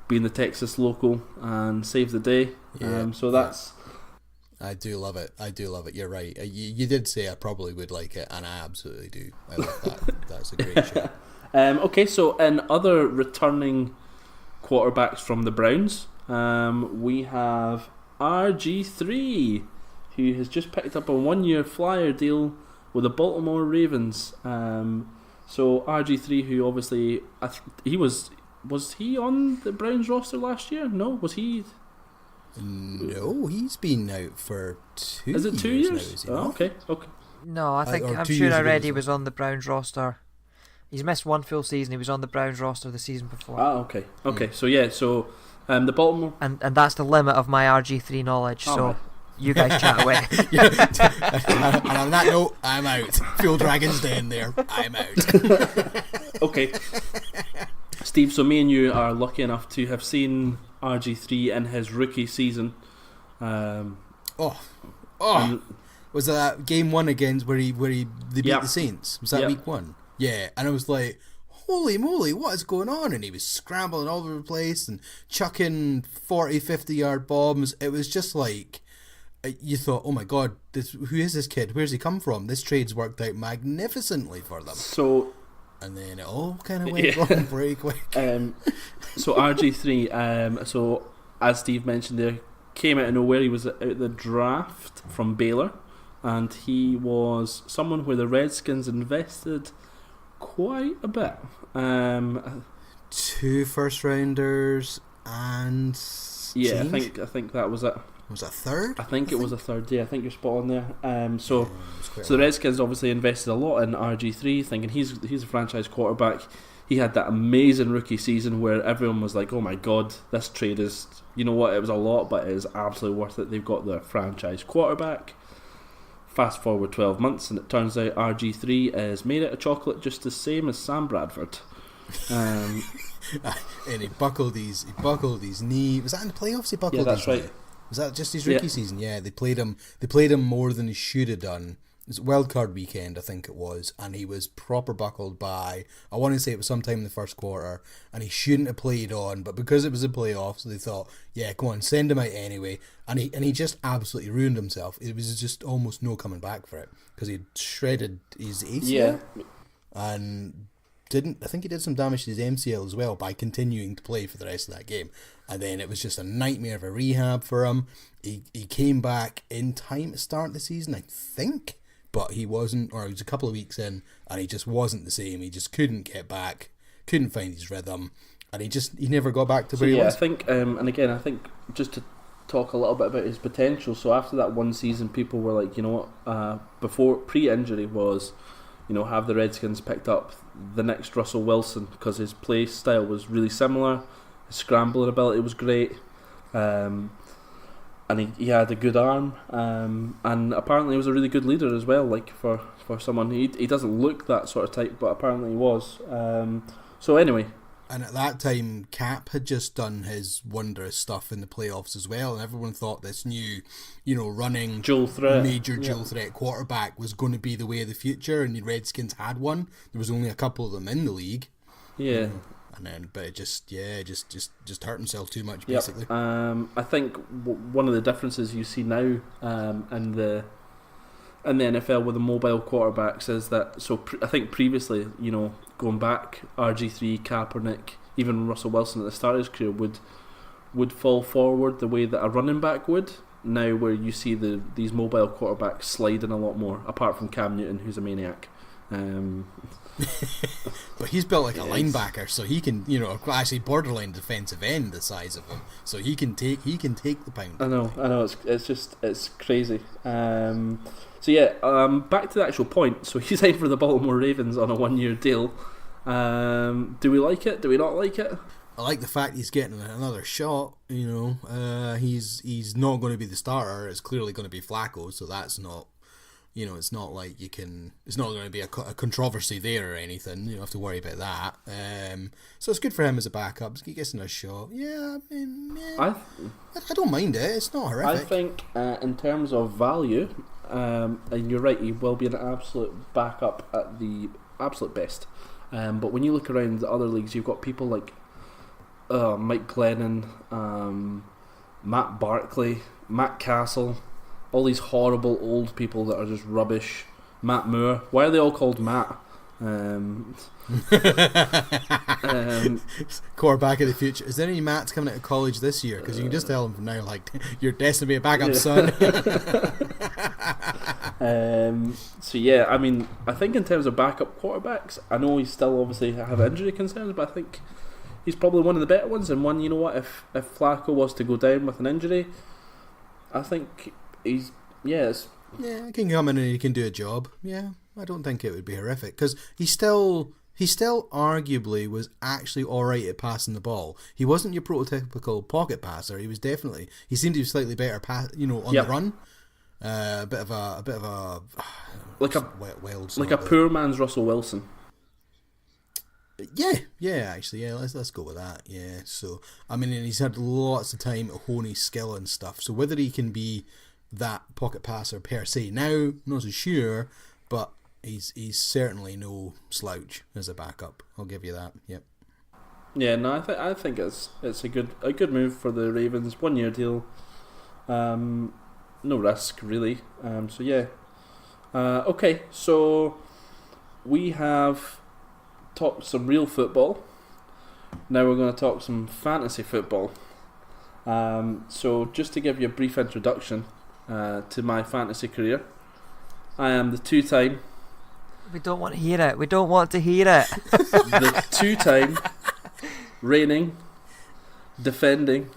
being the Texas local and save the day. I do love it. You're right. You did say I probably would like it, and I absolutely do. I love that. That's a great show. Okay, so in other returning quarterbacks from the Browns, we have RG3, who has just picked up a 1-year flyer deal with the Baltimore Ravens. So RG3, who obviously he was he on the Browns roster last year? No, was he? No, he's been out for 2 years. Is it 2 years? Now, is he Oh, not? okay. No, I'm 2 sure years I ago, read he so. was on the Browns roster. He's missed one full season. He was on the Browns roster the season before. Okay. So yeah, so the Baltimore. And that's the limit of my RG3 knowledge. So right. you guys chat away. And on that note, I'm out. Fuel Dragon's Den there. I'm out. Okay. Steve, so me and you are lucky enough to have seen RG3 in his rookie season. Was that game 1 against where they beat Yep. the Saints? Was that Yep. week 1? Yeah, and I was like, holy moly, what is going on? And he was scrambling all over the place and chucking 40, 50-yard bombs. It was just like, you thought, oh my god, who is this kid? Where's he come from? This trade's worked out magnificently for them. So, and then it all kind of went wrong very quick. So RG3, so as Steve mentioned there, came out of nowhere. He was out the draft from Baylor, and he was someone where the Redskins invested quite a bit. 2 first rounders and Yeah, change? I think that was it. Was that a third? I think it was a third. Yeah, I think you're spot on there. So Yeah, the Redskins obviously invested a lot in RG3, thinking he's a franchise quarterback. He had that amazing rookie season where everyone was like, "Oh my god, this trade is, you know what? It was a lot, but it is absolutely worth it. They've got their franchise quarterback." Fast forward 12 months, and it turns out RG3 is made out of chocolate, just the same as Sam Bradford. And he buckled his knee. Was that in the playoffs? He buckled. Yeah, that's his right. knee? Was that just his rookie season? Yeah, they played him more than he should have done. It was wildcard weekend, I think it was, and he was proper buckled by, I want to say it was sometime in the first quarter, and he shouldn't have played on, but because it was the playoffs, they thought, yeah, go on, send him out anyway, and he just absolutely ruined himself. It was just almost no coming back for it, because he shredded his ACL, and I think he did some damage to his MCL as well by continuing to play for the rest of that game. And then it was just a nightmare of a rehab for him. He came back in time to start the season, I think, but he wasn't, or he was a couple of weeks in, and he just wasn't the same. He just couldn't get back, couldn't find his rhythm, and he never got back to where he was. I think, and again, I think just to talk a little bit about his potential. So after that one season, people were like, you know what, before pre-injury was, you know, have the Redskins picked up the next Russell Wilson, because his play style was really similar, his scrambling ability was great, and he had a good arm, and apparently he was a really good leader as well, like for someone, he doesn't look that sort of type, but apparently he was. So anyway. And at that time, Cap had just done his wondrous stuff in the playoffs as well, and everyone thought this new, running dual threat, major dual threat quarterback was going to be the way of the future, and the Redskins had one. There was only a couple of them in the league. Yeah. And then, but it just hurt himself too much, basically. I think one of the differences you see now in the NFL with the mobile quarterbacks is that, I think previously, going back, RG3, Kaepernick, even Russell Wilson at the start of his career would fall forward the way that a running back would. Now where you see these mobile quarterbacks sliding a lot more, apart from Cam Newton, who's a maniac. But he's built like a linebacker, so he can, actually borderline defensive end the size of him, so he can take the pound. I know, it's crazy. So yeah, back to the actual point. So he signed for the Baltimore Ravens on a 1-year deal. Do we like it? Do we not like it? I like the fact he's getting another shot. He's not going to be the starter. It's clearly going to be Flacco, so that's not. It's not like it's not going to be a controversy there or anything. You don't have to worry about that. So it's good for him as a backup. He gets another shot. Yeah, I mean, I don't mind it. It's not horrific. I think in terms of value, and you're right, he will be an absolute backup at the absolute best. But when you look around the other leagues, you've got people like Mike Glennon, Matt Barkley, Matt Castle, all these horrible old people that are just rubbish. Matt Moore. Why are they all called Matt? Quarterback of the future. Is there any Matts coming out of college this year? Because you can just tell them from now, like, you're destined to be a backup, son. So yeah, I mean, I think in terms of backup quarterbacks, I know he's still obviously have injury concerns, but I think he's probably one of the better ones. And one, you know what, if Flacco was to go down with an injury, I think he's yeah, he can come in and he can do a job. Yeah, I don't think it would be horrific because he still arguably was actually alright at passing the ball. He wasn't your prototypical pocket passer. He seemed to be slightly better on the run. A bit of a like a poor man's Russell Wilson. Yeah, actually, yeah. Let's go with that. Yeah. So I mean, and he's had lots of time to hone his skill and stuff. So whether he can be that pocket passer per se now, not so sure, but he's certainly no slouch as a backup. I'll give you that. Yep. Yeah, no, I think it's a good move for the Ravens. 1 year deal, no risk really. So yeah. Okay, so we have talked some real football. Now we're going to talk some fantasy football. So just to give you a brief introduction to my fantasy career, I am the two-time. We don't want to hear it. We don't want to hear it. The two-time reigning, defending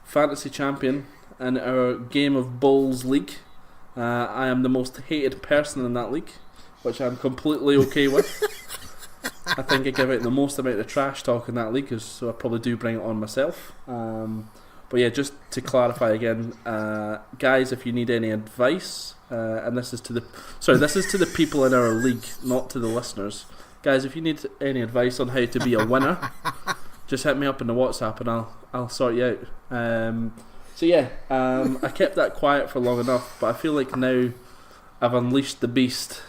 fantasy champion in our Game of Bowls league. I am the most hated person in that league, which I'm completely okay with. I think I give out the most amount of trash talk in that league, so I probably do bring it on myself. But yeah, just to clarify again, guys, if you need any advice, and this is to the people in our league, not to the listeners. Guys, if you need any advice on how to be a winner, just hit me up in the WhatsApp and I'll sort you out. So yeah, I kept that quiet for long enough, but I feel like now I've unleashed the beast,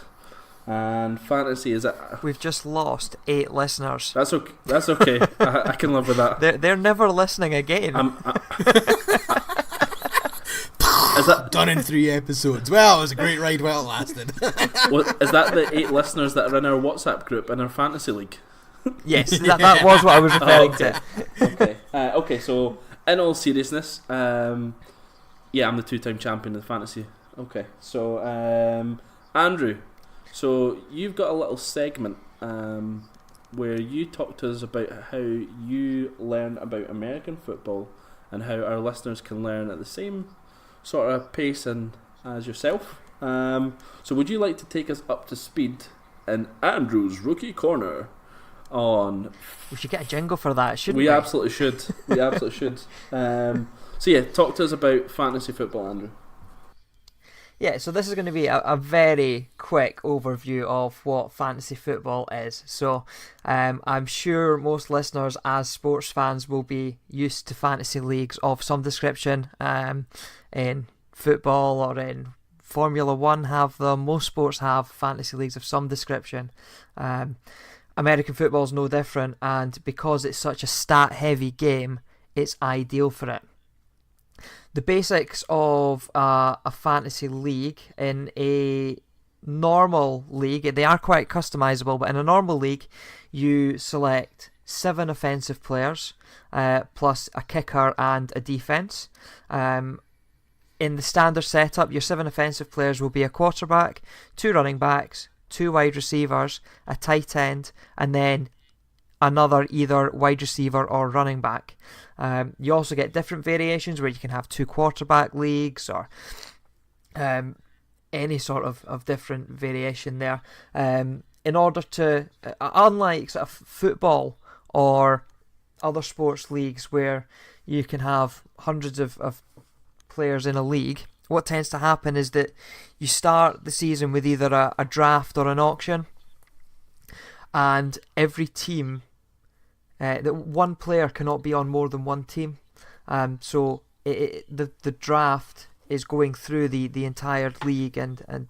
and fantasy is. We've just lost 8 listeners. That's okay. That's okay. I can live with that. They're never listening again. Is that done in 3 episodes? Well, it was a great ride while it lasted. Is that the 8 listeners that are in our WhatsApp group in our fantasy league? Yes, that was what I was referring to. Okay. Okay. So in all seriousness, I'm the 2-time champion of the fantasy. Okay. So Andrew, so you've got a little segment where you talk to us about how you learn about American football and how our listeners can learn at the same sort of pace as yourself. So would you like to take us up to speed in Andrew's Rookie Corner on... We should get a jingle for that, shouldn't we? We absolutely should. So yeah, talk to us about fantasy football, Andrew. Yeah, so this is going to be a very quick overview of what fantasy football is. So I'm sure most listeners as sports fans will be used to fantasy leagues of some description. In football or in Formula 1 have them. Most sports have fantasy leagues of some description. American football is no different, and because it's such a stat-heavy game, it's ideal for it. The basics of a fantasy league in a normal league, they are quite customizable, but in a normal league, you select 7 offensive players, plus a kicker and a defense. In the standard setup, your 7 offensive players will be a quarterback, 2 running backs, 2 wide receivers, a tight end, and then another either wide receiver or running back. You also get different variations where you can have 2 quarterback leagues or any sort of different variation there. In order to, unlike sort of football or other sports leagues where you can have hundreds of players in a league, what tends to happen is that you start the season with either a draft or an auction, and every team, that one player cannot be on more than one team. So the draft is going through the entire league and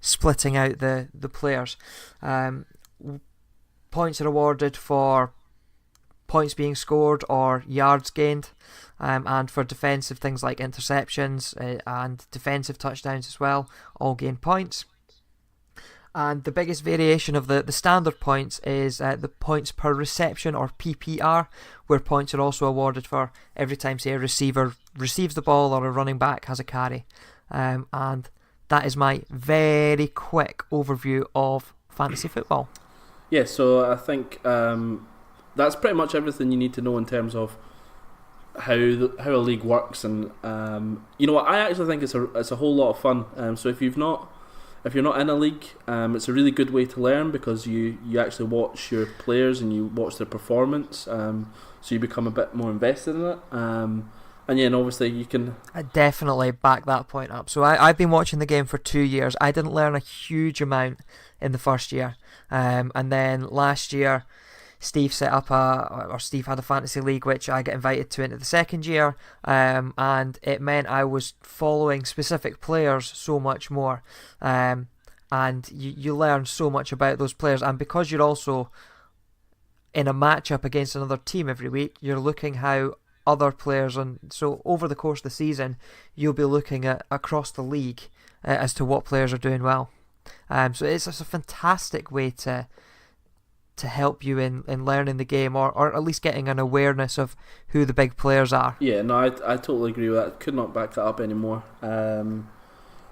splitting out the players. Points are awarded for points being scored or yards gained, and for defensive things like interceptions and defensive touchdowns as well, all gain points. And the biggest variation of the standard points is the points per reception, or PPR, where points are also awarded for every time, say, a receiver receives the ball or a running back has a carry. And that is my very quick overview of fantasy football. Yeah, so I think that's pretty much everything you need to know in terms of how a league works, and you know what, I actually think it's a whole lot of fun. So if you're not in a league, it's a really good way to learn, because you actually watch your players and you watch their performance, so you become a bit more invested in it. And yeah, and obviously you can... I definitely back that point up. So I've been watching the game for 2 years. I didn't learn a huge amount in the first year. And then last year, Steve Steve had a fantasy league, which I got invited to into the second year. And it meant I was following specific players so much more. And you learn so much about those players. And because you're also in a matchup against another team every week, you're looking how other players, and so over the course of the season you'll be looking at across the league as to what players are doing well. So it's a fantastic way to help you in learning the game, or at least getting an awareness of who the big players are. Yeah, no, I totally agree with that. Could not back that up anymore.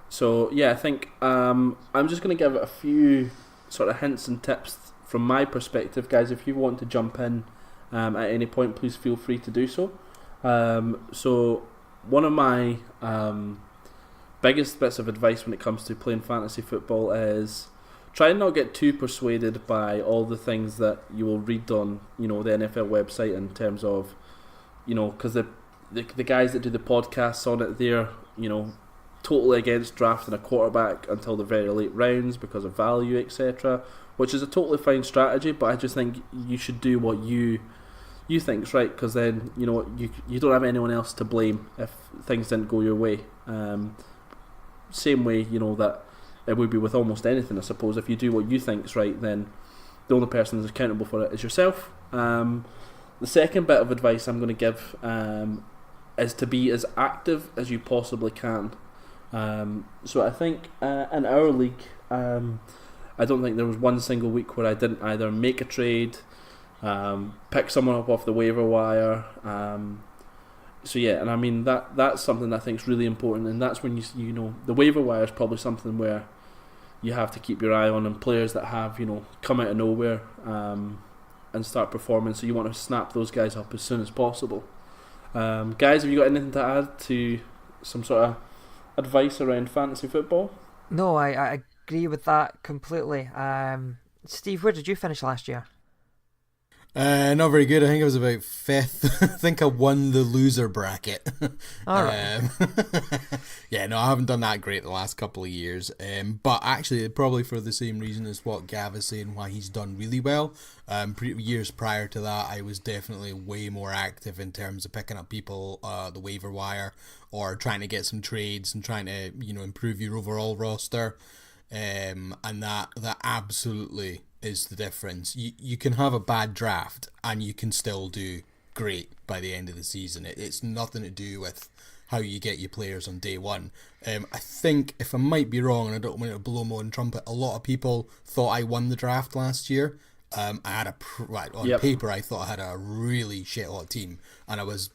So yeah, I think I'm just going to give it a few sort of hints and tips from my perspective. Guys, if you want to jump in at any point, please feel free to do so. So one of my biggest bits of advice when it comes to playing fantasy football is try and not get too persuaded by all the things that you will read on, the NFL website, in terms of, because the guys that do the podcasts on it, they're, totally against drafting a quarterback until the very late rounds because of value, etc., which is a totally fine strategy, but I just think you should do what you think's right, because then you don't have anyone else to blame if things didn't go your way. Same way that it would be with almost anything, I suppose. If you do what you think's right, then the only person that's accountable for it is yourself. The second bit of advice I'm going to give is to be as active as you possibly can. So I think in our league, I don't think there was one single week where I didn't either make a trade, pick someone up off the waiver wire. So yeah, and I mean that's something that I think is really important, and that's when the waiver wire is probably something where you have to keep your eye on, and players that have come out of nowhere and start performing. So you want to snap those guys up as soon as possible. Guys, have you got anything to add to some sort of advice around fantasy football? No, I agree with that completely. Steve, where did you finish last year? Not very good. I think I was about 5th. I think I won the loser bracket. All right. Yeah, no, I haven't done that great the last couple of years. But actually, probably for the same reason as what Gav is saying, why he's done really well. Years prior to that, I was definitely way more active in terms of picking up people, the waiver wire, or trying to get some trades and trying to improve your overall roster. And that absolutely is the difference. You can have a bad draft and you can still do great by the end of the season. It's nothing to do with how you get your players on day one. I think, if I might be wrong, and I don't want to blow my own trumpet, a lot of people thought I won the draft last year. I had paper, I thought I had a really shit hot team, and I was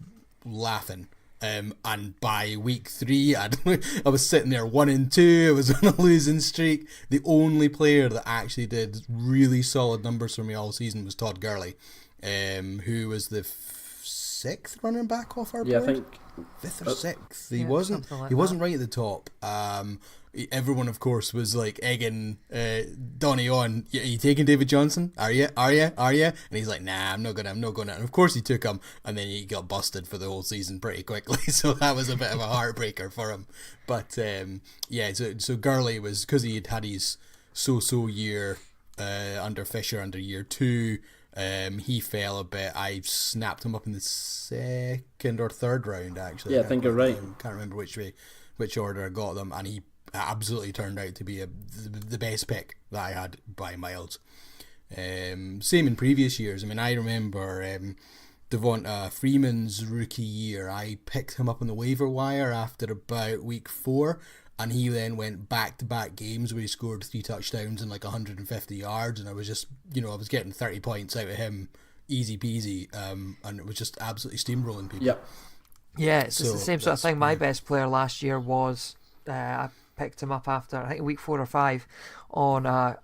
laughing. And by week 3, I was sitting there 1-2. I was on a losing streak. The only player that actually did really solid numbers for me all season was Todd Gurley, who was the 6th running back off our board. I think 5th or 6th. He wasn't right at the top. Everyone, of course, was like egging Donny on. Are you taking David Johnson? Are you? And he's like, nah, I'm not gonna. And of course he took him, and then he got busted for the whole season pretty quickly. So that was a bit of a heartbreaker for him. But so Gurley was, because he had his so year under Fisher under year 2. He fell a bit. I snapped him up in the 2nd or 3rd round, actually. Yeah, I think you're right. Can't remember which order I got them, and he absolutely turned out to be the best pick that I had by miles. Same in previous years. I mean, I remember Devonta Freeman's rookie year. I picked him up on the waiver wire after about week 4, and he then went back-to-back games where he scored 3 touchdowns and like 150 yards, and I was just, I was getting 30 points out of him, easy peasy, and it was just absolutely steamrolling people. Yep. Yeah, it's the same sort of thing. My best player last year was, I picked him up after, I think, week 4 or 5 on a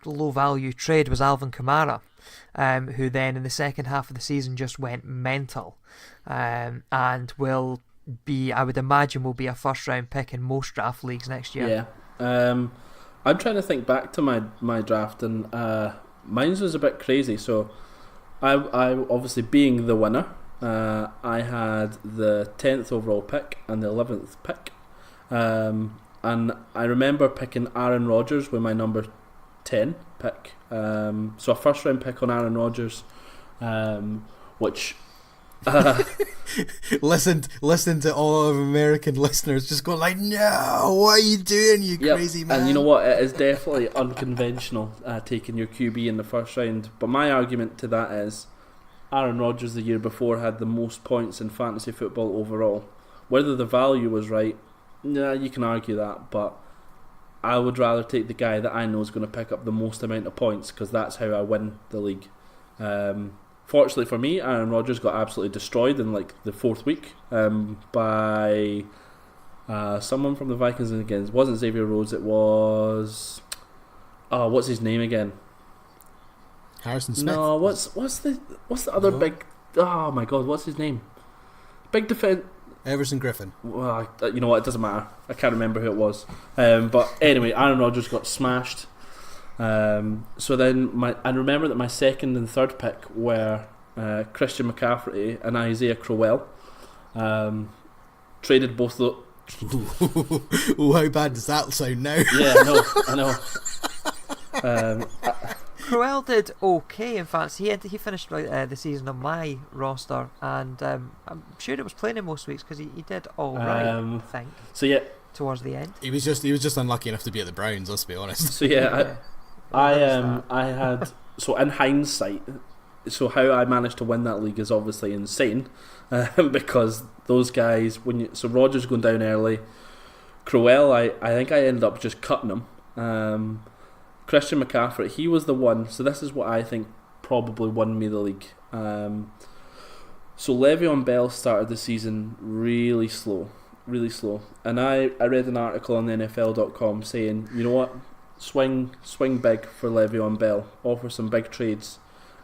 low-value trade, was Alvin Kamara, who then in the second half of the season just went mental, and will be, I would imagine, will be a first-round pick in most draft leagues next year. Yeah. I'm trying to think back to my draft, and mine was a bit crazy. So I obviously, being the winner, I had the 10th overall pick and the 11th pick, and I remember picking Aaron Rodgers with my number 10 pick, so a first round pick on Aaron Rodgers, which listen to all of American listeners just going like, no, what are you doing, you crazy man? And you know what, it is definitely unconventional, taking your QB in the first round, but my argument to that is Aaron Rodgers the year before had the most points in fantasy football overall. Whether the value was right, you can argue that, but I would rather take the guy that I know is going to pick up the most amount of points, because that's how I win the league. Fortunately for me, Aaron Rodgers got absolutely destroyed in like the 4th week by someone from the Vikings. And again, it wasn't Xavier Rhodes, it was what's his name again? Harrison Smith. No, what's the other big? Oh my God, what's his name? Big defense. Everson Griffin. Well, you know what? It doesn't matter. I can't remember who it was. But anyway, Aaron Rodgers got smashed. So then I remember that my second and third pick were Christian McCaffrey and Isaiah Crowell. Traded both of those. Ooh, how bad does that sound now? Yeah, I know. Crowell did okay. In fact, he finished the season on my roster, and I'm sure it was playing him most weeks because he did all right. I think. So yeah, towards the end, he was just unlucky enough to be at the Browns. Let's be honest. So yeah, I had, so in hindsight, so how I managed to win that league is obviously insane, because those guys, so Rodgers going down early, Crowell, I think I ended up just cutting him. Christian McCaffrey, he was the one. So this is what I think probably won me the league. So Le'Veon Bell started the season really slow, and I read an article on the NFL.com saying, you know what, swing big for Le'Veon Bell, offer some big trades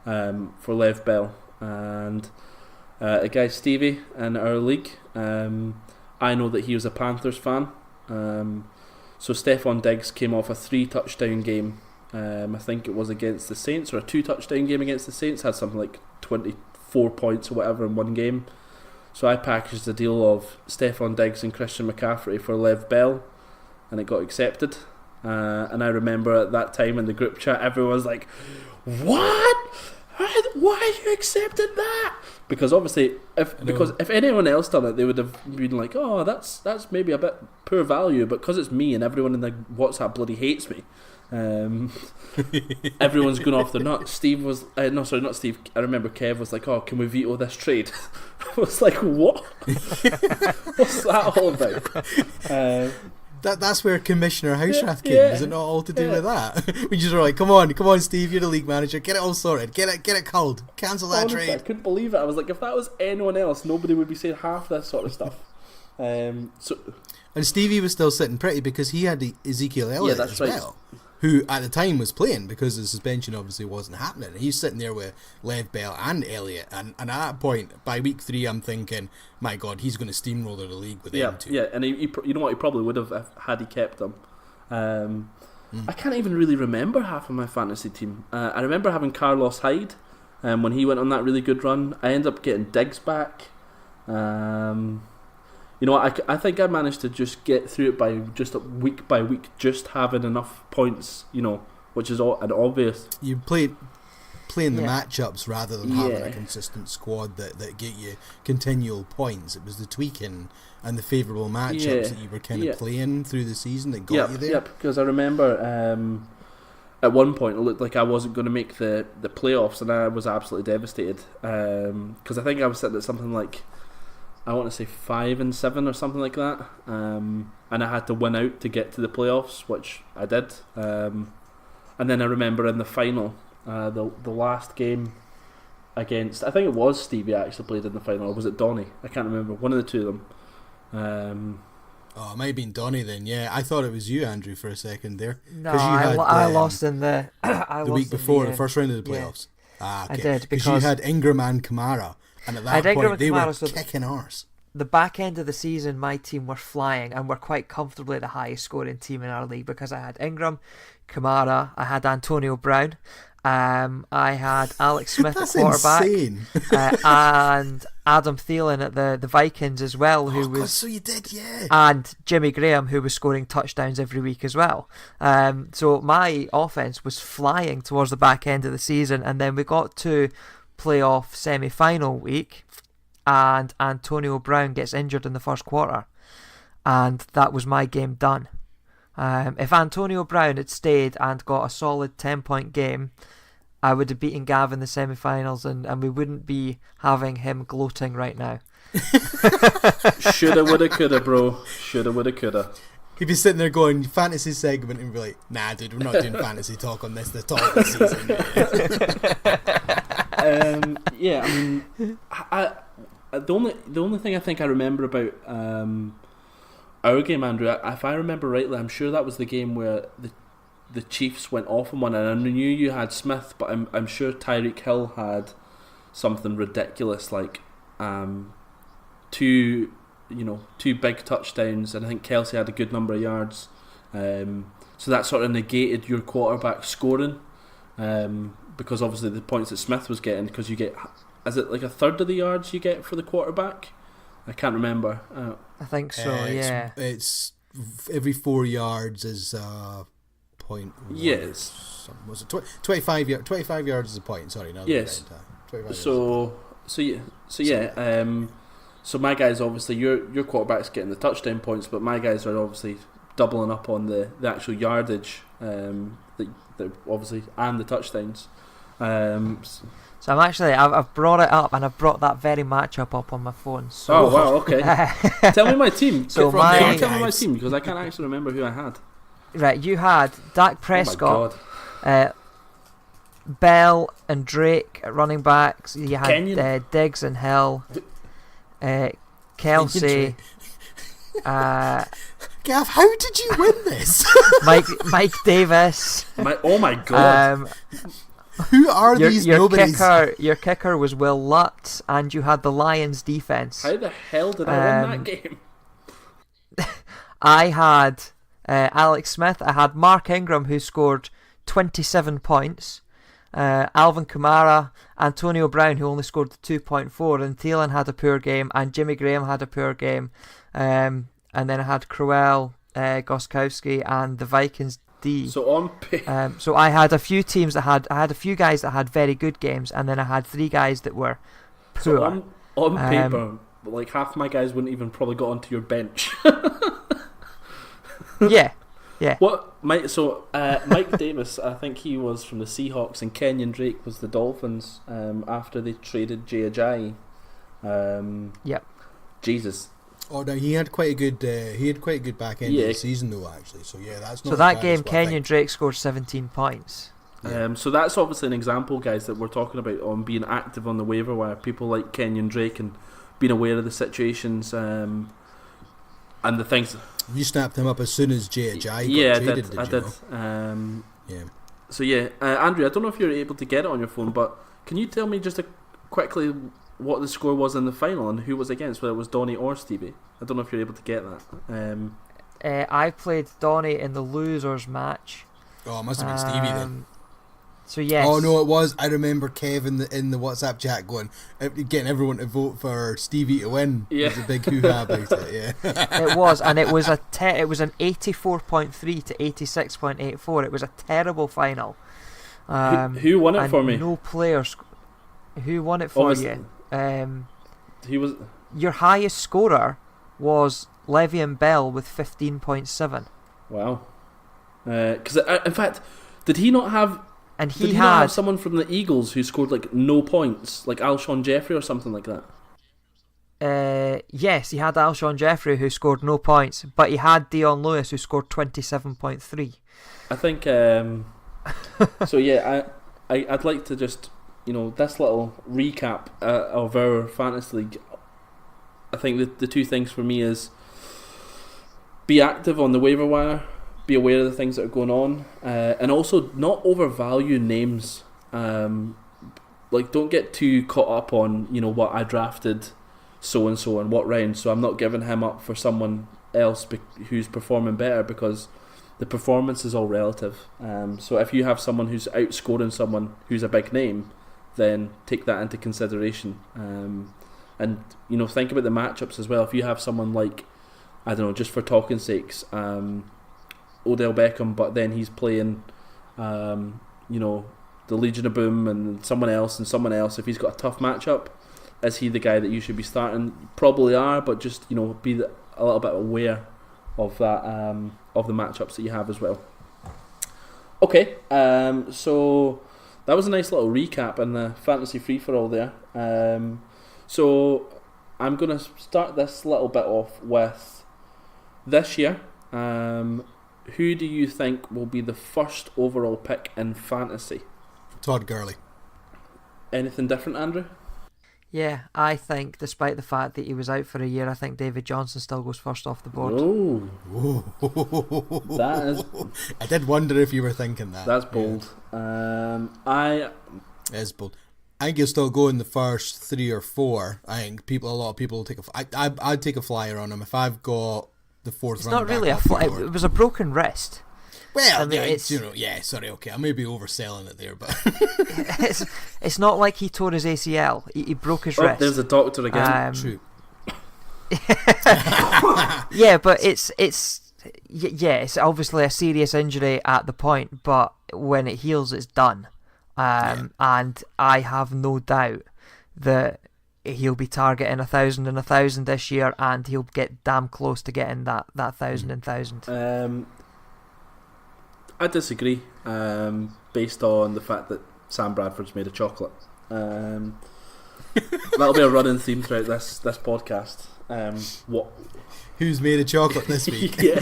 for Lev Bell. And a guy Stevie in our league, I know that he was a Panthers fan. So Stephon Diggs came off a 3-touchdown game. I think it was against the Saints, or a 2-touchdown game against the Saints. Had something like 24 points or whatever in one game. So I packaged a deal of Stephon Diggs and Christian McCaffrey for Lev Bell, and it got accepted. And I remember at that time in the group chat, everyone was like, "What? Why you accepted that?" Because obviously, if anyone else done it, they would have been like, "Oh, that's maybe a bit poor value." But because it's me and everyone in the WhatsApp bloody hates me, everyone's going off their nuts. Steve was not Steve. I remember Kev was like, "Oh, can we veto this trade?" I was like, "What? What's that all about?" That's where Commissioner Houserath came. Is it not all to do with that? We just were like, come on, Steve, you're the league manager. Get it all sorted. Get it culled. Cancel that Honestly, trade. I couldn't believe it. I was like, if that was anyone else, nobody would be saying half this sort of stuff. And Stevie was still sitting pretty because he had Ezekiel Elliott as well, who at the time was playing because the suspension obviously wasn't happening. He's sitting there with Lev Bell and Elliott, and at that point, by week 3, I'm thinking, my God, he's going to steamroller the league with them two. Yeah, and he you know what, he probably would have had he kept them. I can't even really remember half of my fantasy team. I remember having Carlos Hyde when he went on that really good run. I ended up getting Diggs back. You know, I think I managed to just get through it by just week by week, just having enough points, you know, which is an obvious. You playing the matchups rather than having a consistent squad that get you continual points. It was the tweaking and the favourable matchups that you were kind of playing through the season that got you there. Yeah, because I remember at one point it looked like I wasn't going to make the playoffs, and I was absolutely devastated because I think I was sitting at something like I want to say 5-7 or something like that, and I had to win out to get to the playoffs, which I did. And then I remember in the final, the last game against, I think it was Stevie actually played in the final, or was it Donny? I can't remember. One of the two of them. It might have been Donny then. Yeah, I thought it was you, Andrew, for a second there. No, I lost in the the week before, the first round of the playoffs. Yeah. Okay. I did because you had Ingram and Kamara, and at that point they were kicking arse. The back end of the season, my team were flying and were quite comfortably the highest scoring team in our league because I had Ingram, Kamara, I had Antonio Brown, I had Alex Smith at quarterback, and Adam Thielen at the Vikings as well, so you did, yeah. And Jimmy Graham, who was scoring touchdowns every week as well. So my offense was flying towards the back end of the season, and then we got to playoff semi-final week, and Antonio Brown gets injured in the first quarter, and that was my game done. If Antonio Brown had stayed and got a solid 10-point game, I would have beaten Gav in the semi-finals, and we wouldn't be having him gloating right now. Shoulda, woulda, coulda, bro. Shoulda, woulda, coulda. He'd be sitting there going, fantasy segment, and be like, nah, dude, we're not doing fantasy talk on this. The talk of the season. Yeah, I mean, the only thing I think I remember about our game, Andrew, if I remember rightly, I'm sure that was the game where the Chiefs went off on one, and I knew you had Smith, but I'm sure Tyreek Hill had something ridiculous like two big touchdowns, and I think Kelsey had a good number of yards. So that sort of negated your quarterback scoring, because obviously the points that Smith was getting, because you get, is it like a third of the yards you get for the quarterback? I can't remember. I think so, yeah. It's every 4 yards is point. Yes. Was it 25 yards is a point? Sorry, no. Yes. So my guys, obviously your quarterback's getting the touchdown points, but my guys are obviously doubling up on the actual yardage, that obviously, and the touchdowns. So I've brought it up, and I've brought that very matchup up on my phone. So. Oh wow, okay. Tell me my team. So tell me my team, because I can't actually remember who I had. Right, you had Dak Prescott, Bell and Drake at running backs. You had Diggs and Hill, Kelsey. Gav, how did you win this? Mike Davis. Oh my god. Who are these nobodies? Your kicker was Will Lutz, and you had the Lions defense. How the hell did I win that game? I had Alex Smith. I had Mark Ingram, who scored 27 points. Alvin Kamara, Antonio Brown, who only scored 2.4, and Thielen had a poor game, and Jimmy Graham had a poor game. And then I had Crowell, Goskowski, and the Vikings D. So so I had a few teams I had a few guys that had very good games, and then I had 3 guys that were poor. So on paper, like half my guys wouldn't even probably got onto your bench. Yeah. What Mike Davis, I think he was from the Seahawks, and Kenyon Drake was the Dolphins. After they traded Jay Ajayi. Yep. Jesus. Oh no, he had quite a good back end of the season though, actually. So yeah, that's not. So that game, Kenyon Drake scored 17 points. Yeah. So that's obviously an example, guys, that we're talking about on being active on the waiver wire. People like Kenyon Drake and being aware of the situations and the things. You snapped him up as soon as Jay Ajayi got traded, I did. Yeah. So yeah, Andrew, I don't know if you're able to get it on your phone, but can you tell me just quickly what the score was in the final and who was against, whether it was Donny or Stevie? I don't know if you're able to get that. I played Donny in the losers match. Oh, it must have been Stevie then. So yes. Oh no, it was. I remember Kev in the WhatsApp chat getting everyone to vote for Stevie to win. Yeah, it was a big hoo-ha about it. Yeah, it was, and it was an 84.3 to 86.84. It was a terrible final. Who won it for me? No players. Who won it for you? He was. Your highest scorer was Le'Veon Bell with 15.7. Wow. Because in fact, did he not have? And did he not have someone from the Eagles who scored like no points, like Alshon Jeffrey or something like that? Yes, he had Alshon Jeffrey, who scored no points, but he had Dion Lewis, who scored 27.3. I think so. Yeah, I'd like to just this little recap of our fantasy league. I think the two things for me is be active on the waiver wire, be aware of the things that are going on, and also not overvalue names. Like, don't get too caught up on what I drafted so and so in what round, so I'm not giving him up for someone else who's performing better, because the performance is all relative. So if you have someone who's outscoring someone who's a big name, then take that into consideration. And think about the matchups as well. If you have someone like, I don't know, just for talking sakes, Odell Beckham, but then he's playing the Legion of Boom and someone else, if he's got a tough matchup, is he the guy that you should be starting? You probably are, but just be a little bit aware of that, of the matchups that you have as well. Okay, so that was a nice little recap in the fantasy free-for-all there. So I'm going to start this little bit off with this year. Who do you think will be the first overall pick in fantasy? Todd Gurley. Anything different, Andrew? Yeah, I think, despite the fact that he was out for a year, I think David Johnson still goes first off the board. Oh, that is. I did wonder if you were thinking that. That's bold. It is bold. I think he'll still go in the first 3 or 4. I think a lot of people will take I'd take a flyer on him if I've got the fourth. It's not really a flyer. It was a broken wrist. Well, I mean, sorry, okay, I may be overselling it there, but it's not like he tore his ACL. He broke his wrist. There's a doctor again. True. Yeah, but it's obviously a serious injury at the point, but when it heals, it's done. And I have no doubt that he'll be targeting 1,000 and 1,000 this year, and he'll get damn close to getting that 1,000 and 1,000. I disagree, based on the fact that Sam Bradford's made of chocolate. That'll be a running theme throughout this podcast. Who's made of chocolate this week? Yeah.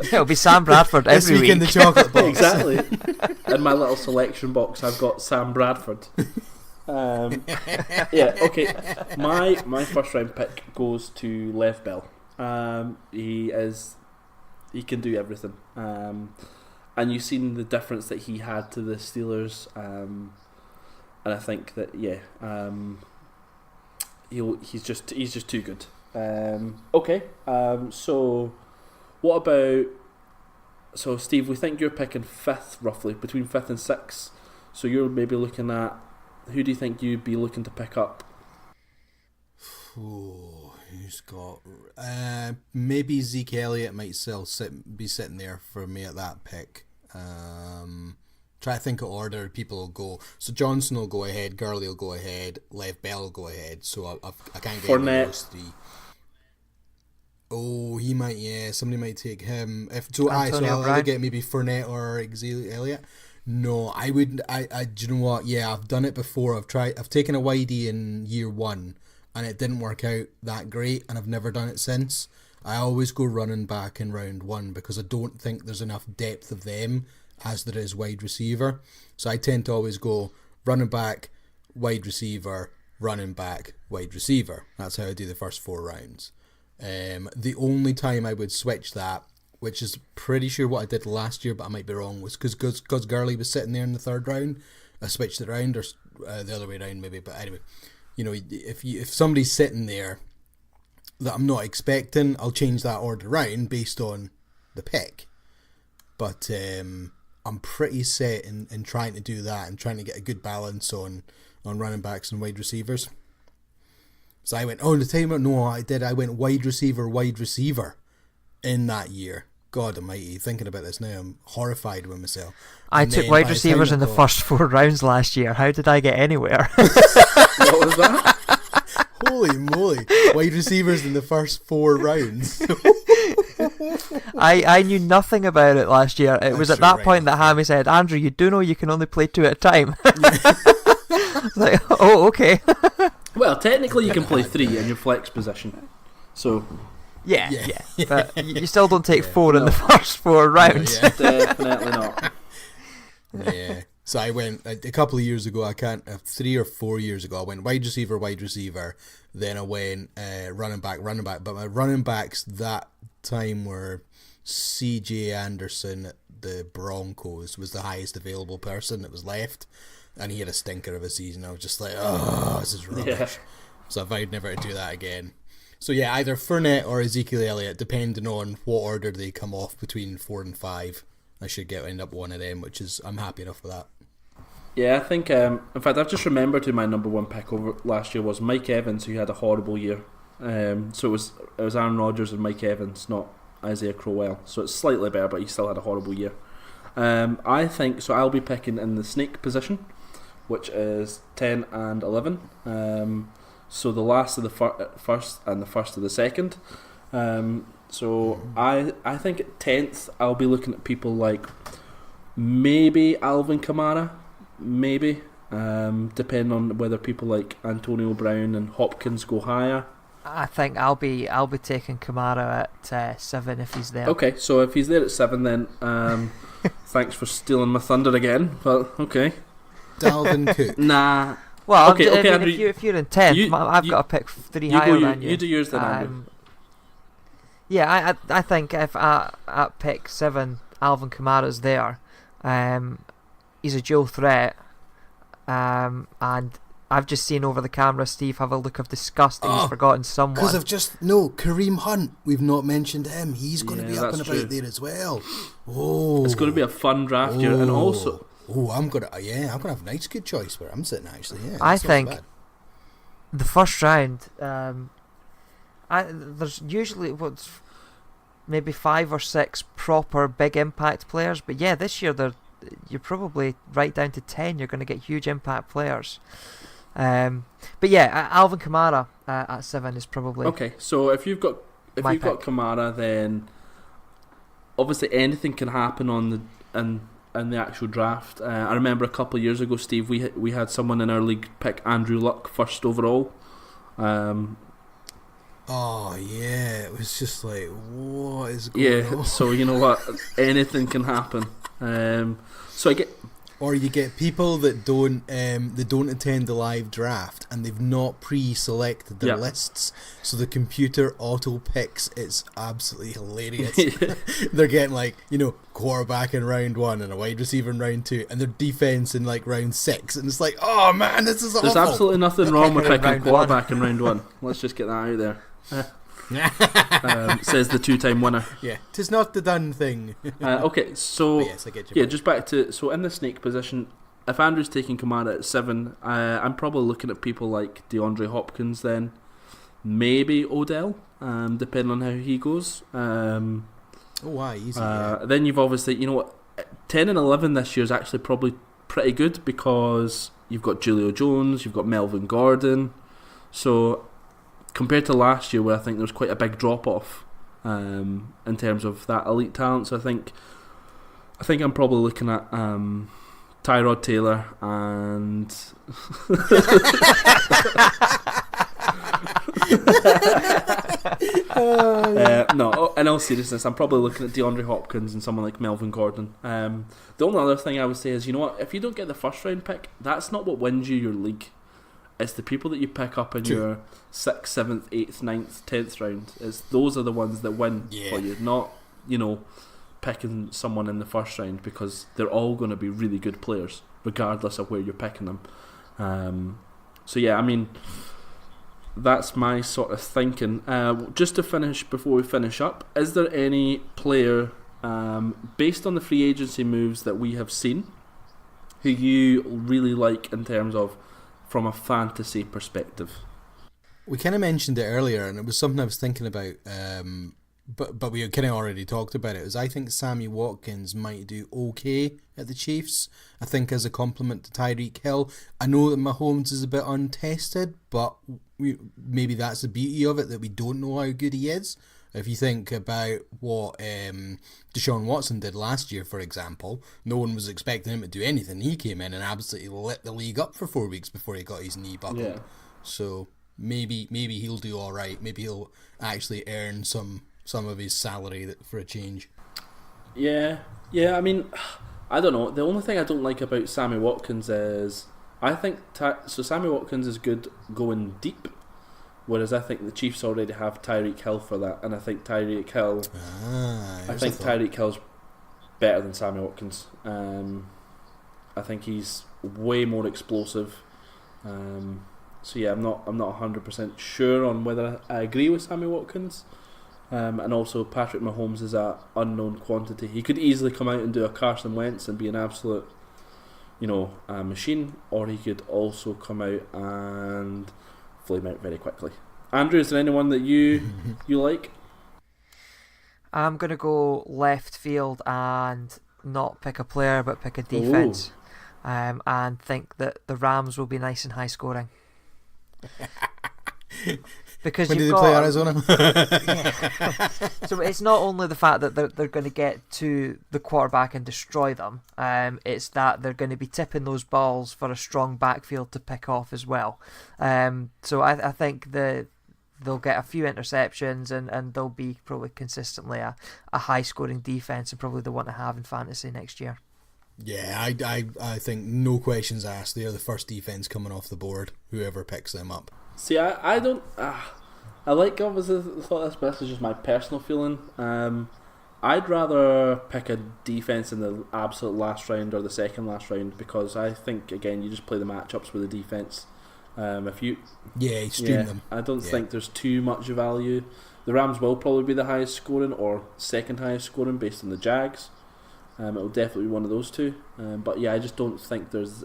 It'll be Sam Bradford this every week in the chocolate box. Exactly. In my little selection box, I've got Sam Bradford. Yeah. Okay. My first round pick goes to Lev Bell. He can do everything. And you've seen the difference that he had to the Steelers, and I think that he's just too good. Okay, so what about? So Steve, we think you're picking 5th, roughly between 5th and 6th. So you're maybe looking at, who do you think you'd be looking to pick up? Who's got? Maybe Zeke Elliott might be sitting there for me at that pick. Try to think of order people will go. So Johnson will go ahead, Gurley will go ahead, Lev Bell will go ahead. So I can't get any of those 3. Oh, he might. Yeah, somebody might take him. So I'll either get maybe Fournette or Ezekiel Elliott. No, I wouldn't. Do you know what? Yeah, I've done it before. I've taken a Whitey in year 1, and it didn't work out that great, and I've never done it since. I always go running back in round 1 because I don't think there's enough depth of them as there is wide receiver. So I tend to always go running back, wide receiver, running back, wide receiver. That's how I do the first 4 rounds. The only time I would switch that, which is pretty sure what I did last year, but I might be wrong, was because Gurley was sitting there in the 3rd round. I switched it around, or the other way around maybe. But anyway, if somebody's sitting there that I'm not expecting, I'll change that order around based on the pick. But I'm pretty set in trying to do that and trying to get a good balance on running backs and wide receivers. So I went, I went wide receiver in that year. God almighty, thinking about this now, I'm horrified with myself. I took wide receivers in the first 4 rounds last year. How did I get anywhere? What was that? Holy moly. Wide receivers in the first 4 rounds. I knew nothing about it last year. It was at that point that Hammy said, Andrew, you do know you can only play 2 at a time. Like, oh, okay. Well, technically you can play 3 in your flex position. So Yeah. But you still don't take 4 in the first 4 rounds. No, definitely not. Yeah. So I went a couple of years ago. 3 or 4 years ago. I went wide receiver. Then I went running back. But my running backs that time were C.J. Anderson at the Broncos was the highest available person that was left, and he had a stinker of a season. I was just like, oh, this is rubbish. Yeah. So I vowed never to do that again. So yeah, either Fournette or Ezekiel Elliott, depending on what order they come off between 4 and 5. I should end up one of them, which is I'm happy enough with that. Yeah, I think. In fact, I've just remembered who my number 1 pick over last year was Mike Evans, who had a horrible year. So it was Aaron Rodgers and Mike Evans, not Isaiah Crowell. So it's slightly better, but he still had a horrible year. I think so. I'll be picking in the snake position, which is 10 and 11. So the last of the first and the first of the second. So I think at 10th I'll be looking at people like maybe Alvin Kamara, maybe, depending on whether people like Antonio Brown and Hopkins go higher. I think I'll be taking Kamara at 7 if he's there. Okay, so if he's there at 7, then thanks for stealing my thunder again. But okay, Dalvin Cook. Nah. Well, okay, Andrew, if you're in 10th, I've got to pick 3 higher than you. You do yours then, Andrew. Yeah, I think if at pick 7, Alvin Kamara's there, he's a dual threat, and I've just seen over the camera Steve have a look of disgust that he's forgotten someone. Because Kareem Hunt, we've not mentioned him. He's going to be up and about true. there as well. Oh, it's going to be a fun draft year, and also. I'm gonna have a nice good choice where I'm sitting actually. Yeah, I think the first round, there's usually maybe 5 or 6 proper big impact players, but yeah, this year you're probably right down to 10. You're going to get huge impact players. But yeah, Alvin Kamara at 7 is probably okay. So if you've got Kamara, then obviously anything can happen in the actual draft. I remember a couple of years ago, Steve, we had someone in our league pick Andrew Luck first overall. Oh yeah, it was just like, what is going on? So you know what, anything can happen. So I get. Or you get people that don't attend the live draft and they've not pre-selected their lists, so the computer auto picks. It's absolutely hilarious. They're getting quarterback in round 1 and a wide receiver in round 2, and their defense in round 6, and it's like, oh man, this is awful. There's absolutely nothing wrong with picking quarterback in round 1. Let's just get that out there. Says the 2-time winner. Yeah, 'tis not the done thing. Okay, so yes, I get you. Just back to in the snake position. If Andrew's taking Kamara at 7, I'm probably looking at people like DeAndre Hopkins. Then maybe Odell, depending on how he goes. Easy. Then you've obviously 10 and 11 this year is actually probably pretty good because you've got Julio Jones, you've got Melvin Gordon, so. Compared to last year, where I think there was quite a big drop off in terms of that elite talent, so I think I'm probably looking at Tyrod Taylor and no. In all seriousness, I'm probably looking at DeAndre Hopkins and someone like Melvin Gordon. The only other thing I would say is, you know what? If you don't get the first round pick, that's not what wins you your league. It's the people that you pick up in your 6th, 7th, 8th, 9th, 10th round. Those are the ones that win for you, not picking someone in the first round, because they're all going to be really good players regardless of where you're picking them. So yeah, I mean, that's my sort of thinking. Just to finish, before we finish up, is there any player based on the free agency moves that we have seen who you really like in terms of from a fantasy perspective? We kind of mentioned it earlier, and it was something I was thinking about, but we kind of already talked about it. I think Sammy Watkins might do okay at the Chiefs. I think as a compliment to Tyreek Hill. I know that Mahomes is a bit untested, but maybe that's the beauty of it, that we don't know how good he is. If you think about what Deshaun Watson did last year, for example, no one was expecting him to do anything. He came in and absolutely lit the league up for 4 weeks before he got his knee buckled. Yeah. So maybe he'll do all right. Maybe he'll actually earn some of his salary for a change. Yeah, I mean, I don't know. The only thing I don't like about Sammy Watkins is I think so. Sammy Watkins is good going deep, whereas I think the Chiefs already have Tyreek Hill for that, and I think Tyreek Hill. Tyreek Hill's better than Sammy Watkins. I think he's way more explosive. So yeah, I'm not 100% sure on whether I agree with Sammy Watkins. And also Patrick Mahomes is an unknown quantity. He could easily come out and do a Carson Wentz and be an absolute, machine, or he could also come out and flame out very quickly. Andrew, is there anyone that you like? I'm going to go left field and not pick a player but pick a defense. And think that the Rams will be nice and high scoring. Because when did they play Arizona? Yeah. So it's not only the fact that they're going to get to the quarterback and destroy them. It's that they're going to be tipping those balls for a strong backfield to pick off as well. So I think they'll get a few interceptions and they'll be probably consistently a high scoring defense and probably the one to have in fantasy next year. Yeah, I think no questions asked. They are the first defense coming off the board, whoever picks them up. See, I don't. I like obviously the thought of this, but this is just my personal feeling. I'd rather pick a defense in the absolute last round or the second last round, because I think again you just play the matchups with the defense. Stream them. I don't think there's too much value. The Rams will probably be the highest scoring or second highest scoring based on the Jags. It'll definitely be one of those two. But yeah, I just don't think there's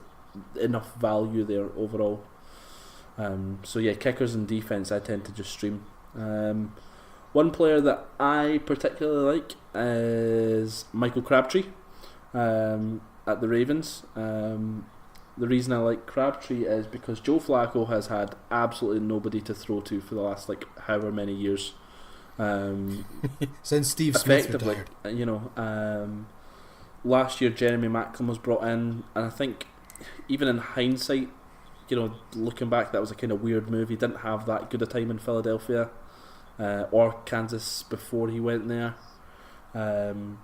enough value there overall. So yeah, kickers and defense I tend to just stream. One player that I particularly like is Michael Crabtree at the Ravens. The reason I like Crabtree is because Joe Flacco has had absolutely nobody to throw to for the last however many years. Since Steve Smith retired. Last year Jeremy Macklin was brought in, and I think even in hindsight, looking back, that was a kind of weird move. He didn't have that good a time in Philadelphia or Kansas before he went there. So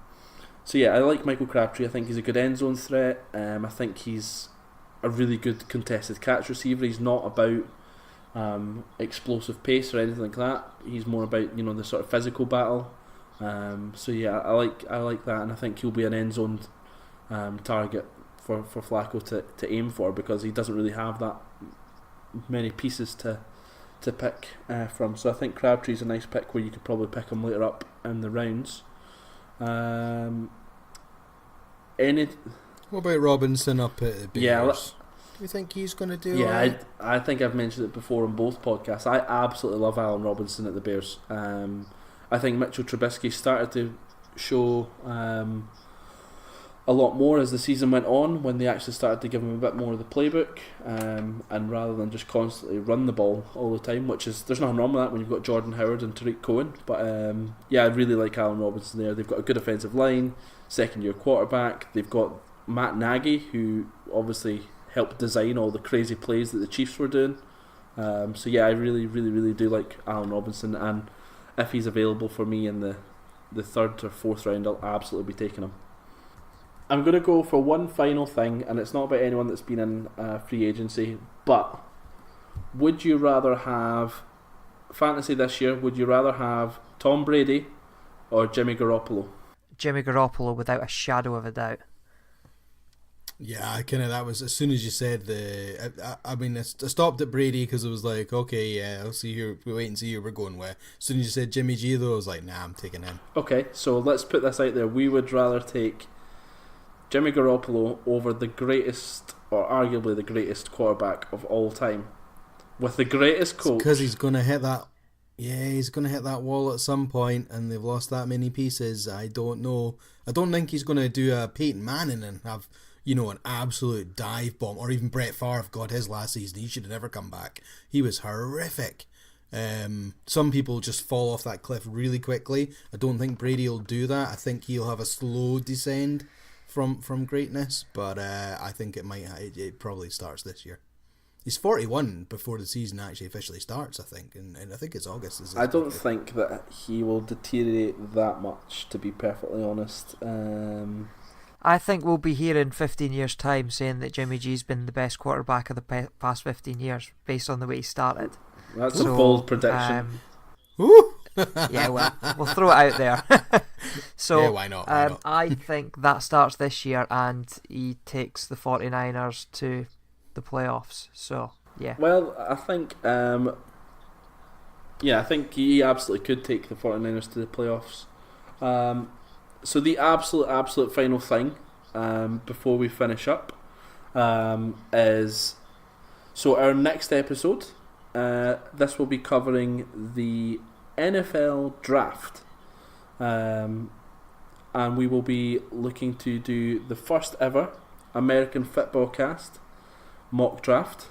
yeah, I like Michael Crabtree. I think he's a good end zone threat. I think he's a really good contested catch receiver. He's not about explosive pace or anything like that. He's more about the sort of physical battle. So yeah, I like that, and I think he'll be an end zone target for Flacco to aim for, because he doesn't really have that many pieces to pick from. So I think Crabtree's a nice pick where you could probably pick him later up in the rounds. What about Robinson up at the Bears? Yeah, do you think he's going to do? Yeah, right? I think I've mentioned it before on both podcasts. I absolutely love Allen Robinson at the Bears. I think Mitchell Trubisky started to show a lot more as the season went on, when they actually started to give him a bit more of the playbook, and rather than just constantly run the ball all the time, there's nothing wrong with that when you've got Jordan Howard and Tariq Cohen. But yeah, I really like Allen Robinson there. They've got a good offensive line, second year quarterback. They've got Matt Nagy, who obviously helped design all the crazy plays that the Chiefs were doing. So yeah, I really, really, really do like Allen Robinson, and if he's available for me in the third or fourth round, I'll absolutely be taking him. I'm going to go for one final thing, and it's not about anyone that's been in free agency, but would you rather have fantasy this year? Would you rather have Tom Brady or Jimmy Garoppolo? Jimmy Garoppolo, without a shadow of a doubt. Yeah, that was, as soon as you said I stopped at Brady because it was like, okay, yeah, I'll see who, we wait and see who we're going with. As soon as you said Jimmy G, though, I was like, nah, I'm taking him. Okay, so let's put this out there. We would rather take Jimmy Garoppolo over the greatest, or arguably the greatest quarterback of all time, with the greatest coach. Because he's going to hit that. Yeah, he's going to hit that wall at some point, and they've lost that many pieces. I don't know. I don't think he's going to do a Peyton Manning and have, an absolute dive bomb, or even Brett Favre. God, his last season, he should have never come back. He was horrific. Some people just fall off that cliff really quickly. I don't think Brady will do that. I think he'll have a slow descend from greatness, but I think it probably starts this year. He's 41 before the season actually officially starts, I think, and I think it's August. I don't think that he will deteriorate that much, to be perfectly honest. I think we'll be here in 15 years' time saying that Jimmy G's been the best quarterback of the past 15 years based on the way he started. That's a bold prediction. Yeah, well, we'll throw it out there. So, yeah, why not? I think that starts this year and he takes the 49ers to the playoffs. So, yeah. Well, I think I think he absolutely could take the 49ers to the playoffs. So the absolute final thing before we finish up is, so our next episode, this will be covering the NFL draft, and we will be looking to do the first ever American Football Cast mock draft.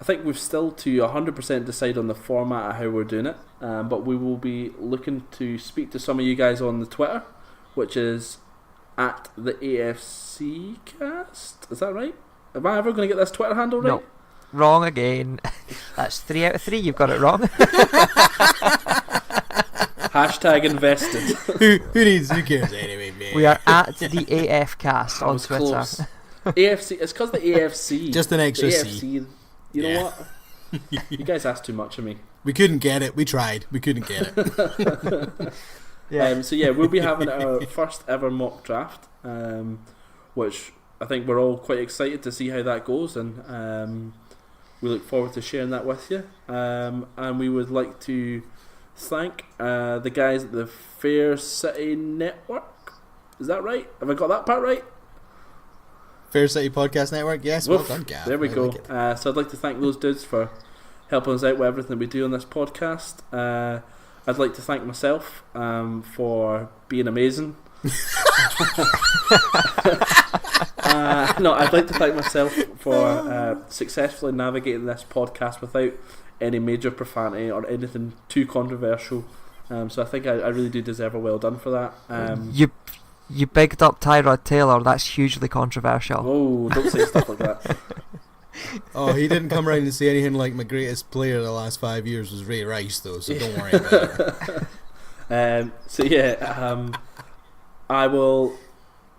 I think we've still to 100% decide on the format of how we're doing it, but we will be looking to speak to some of you guys on the Twitter, which is at the AFC Cast. Is that right? Am I ever going to get this Twitter handle right? No, wrong again. That's 3 out of 3. You've got it wrong. Hashtag invested. Who cares anyway, man? We are at the AF Cast on Twitter. Close. AFC. It's because the AFC. Just an extra AFC, C. You know what? You guys asked too much of me. We couldn't get it. We tried. We couldn't get it. So we'll be having our first ever mock draft, which I think we're all quite excited to see how that goes, and we look forward to sharing that with you. And we would like to thank the guys at the Fair City Network. Is that right? Have I got that part right? Fair City Podcast Network, yes. Well done, Gav. There we go. Like so I'd like to thank those dudes for helping us out with everything that we do on this podcast. I'd like to thank myself for being amazing. I'd like to thank myself for successfully navigating this podcast without any major profanity or anything too controversial. So I think I really do deserve a well done for that. You bigged up Tyrod Taylor. That's hugely controversial. Oh, don't say stuff like that. Oh, he didn't come around and say anything like my greatest player of the last 5 years was Ray Rice, though, so don't worry about it. I will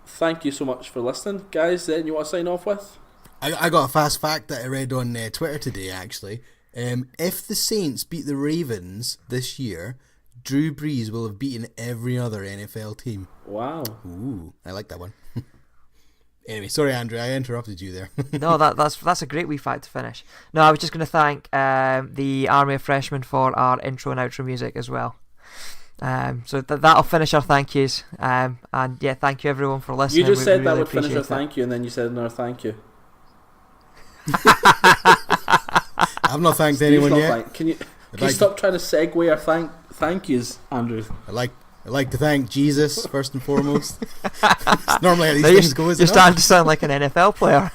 thank you so much for listening. Guys, then you want to sign off with? I got a fast fact that I read on Twitter today, actually. If the Saints beat the Ravens this year, Drew Brees will have beaten every other NFL team. Wow. Ooh, I like that one. Anyway, sorry, Andrew, I interrupted you there. No, that's a great wee fact to finish. No, I was just going to thank the Army of Freshmen for our intro and outro music as well. So that'll finish our thank yous. And yeah, thank you everyone for listening. You just said that really would finish our it. thank you, and then you said another thank you. I've not thanked anyone yet. Can you stop trying to segue our thank yous, Andrew? I like to thank Jesus first and foremost. Normally how these things go, isn't You're it? starting to sound like an NFL player.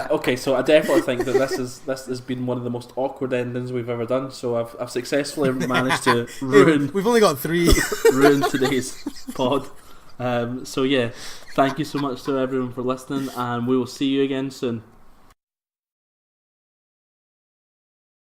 Okay, so I definitely think that this has been one of the most awkward endings we've ever done. So I've successfully managed to ruin. We've only got 3. ruin today's pod. So yeah, thank you so much to everyone for listening, and we will see you again soon.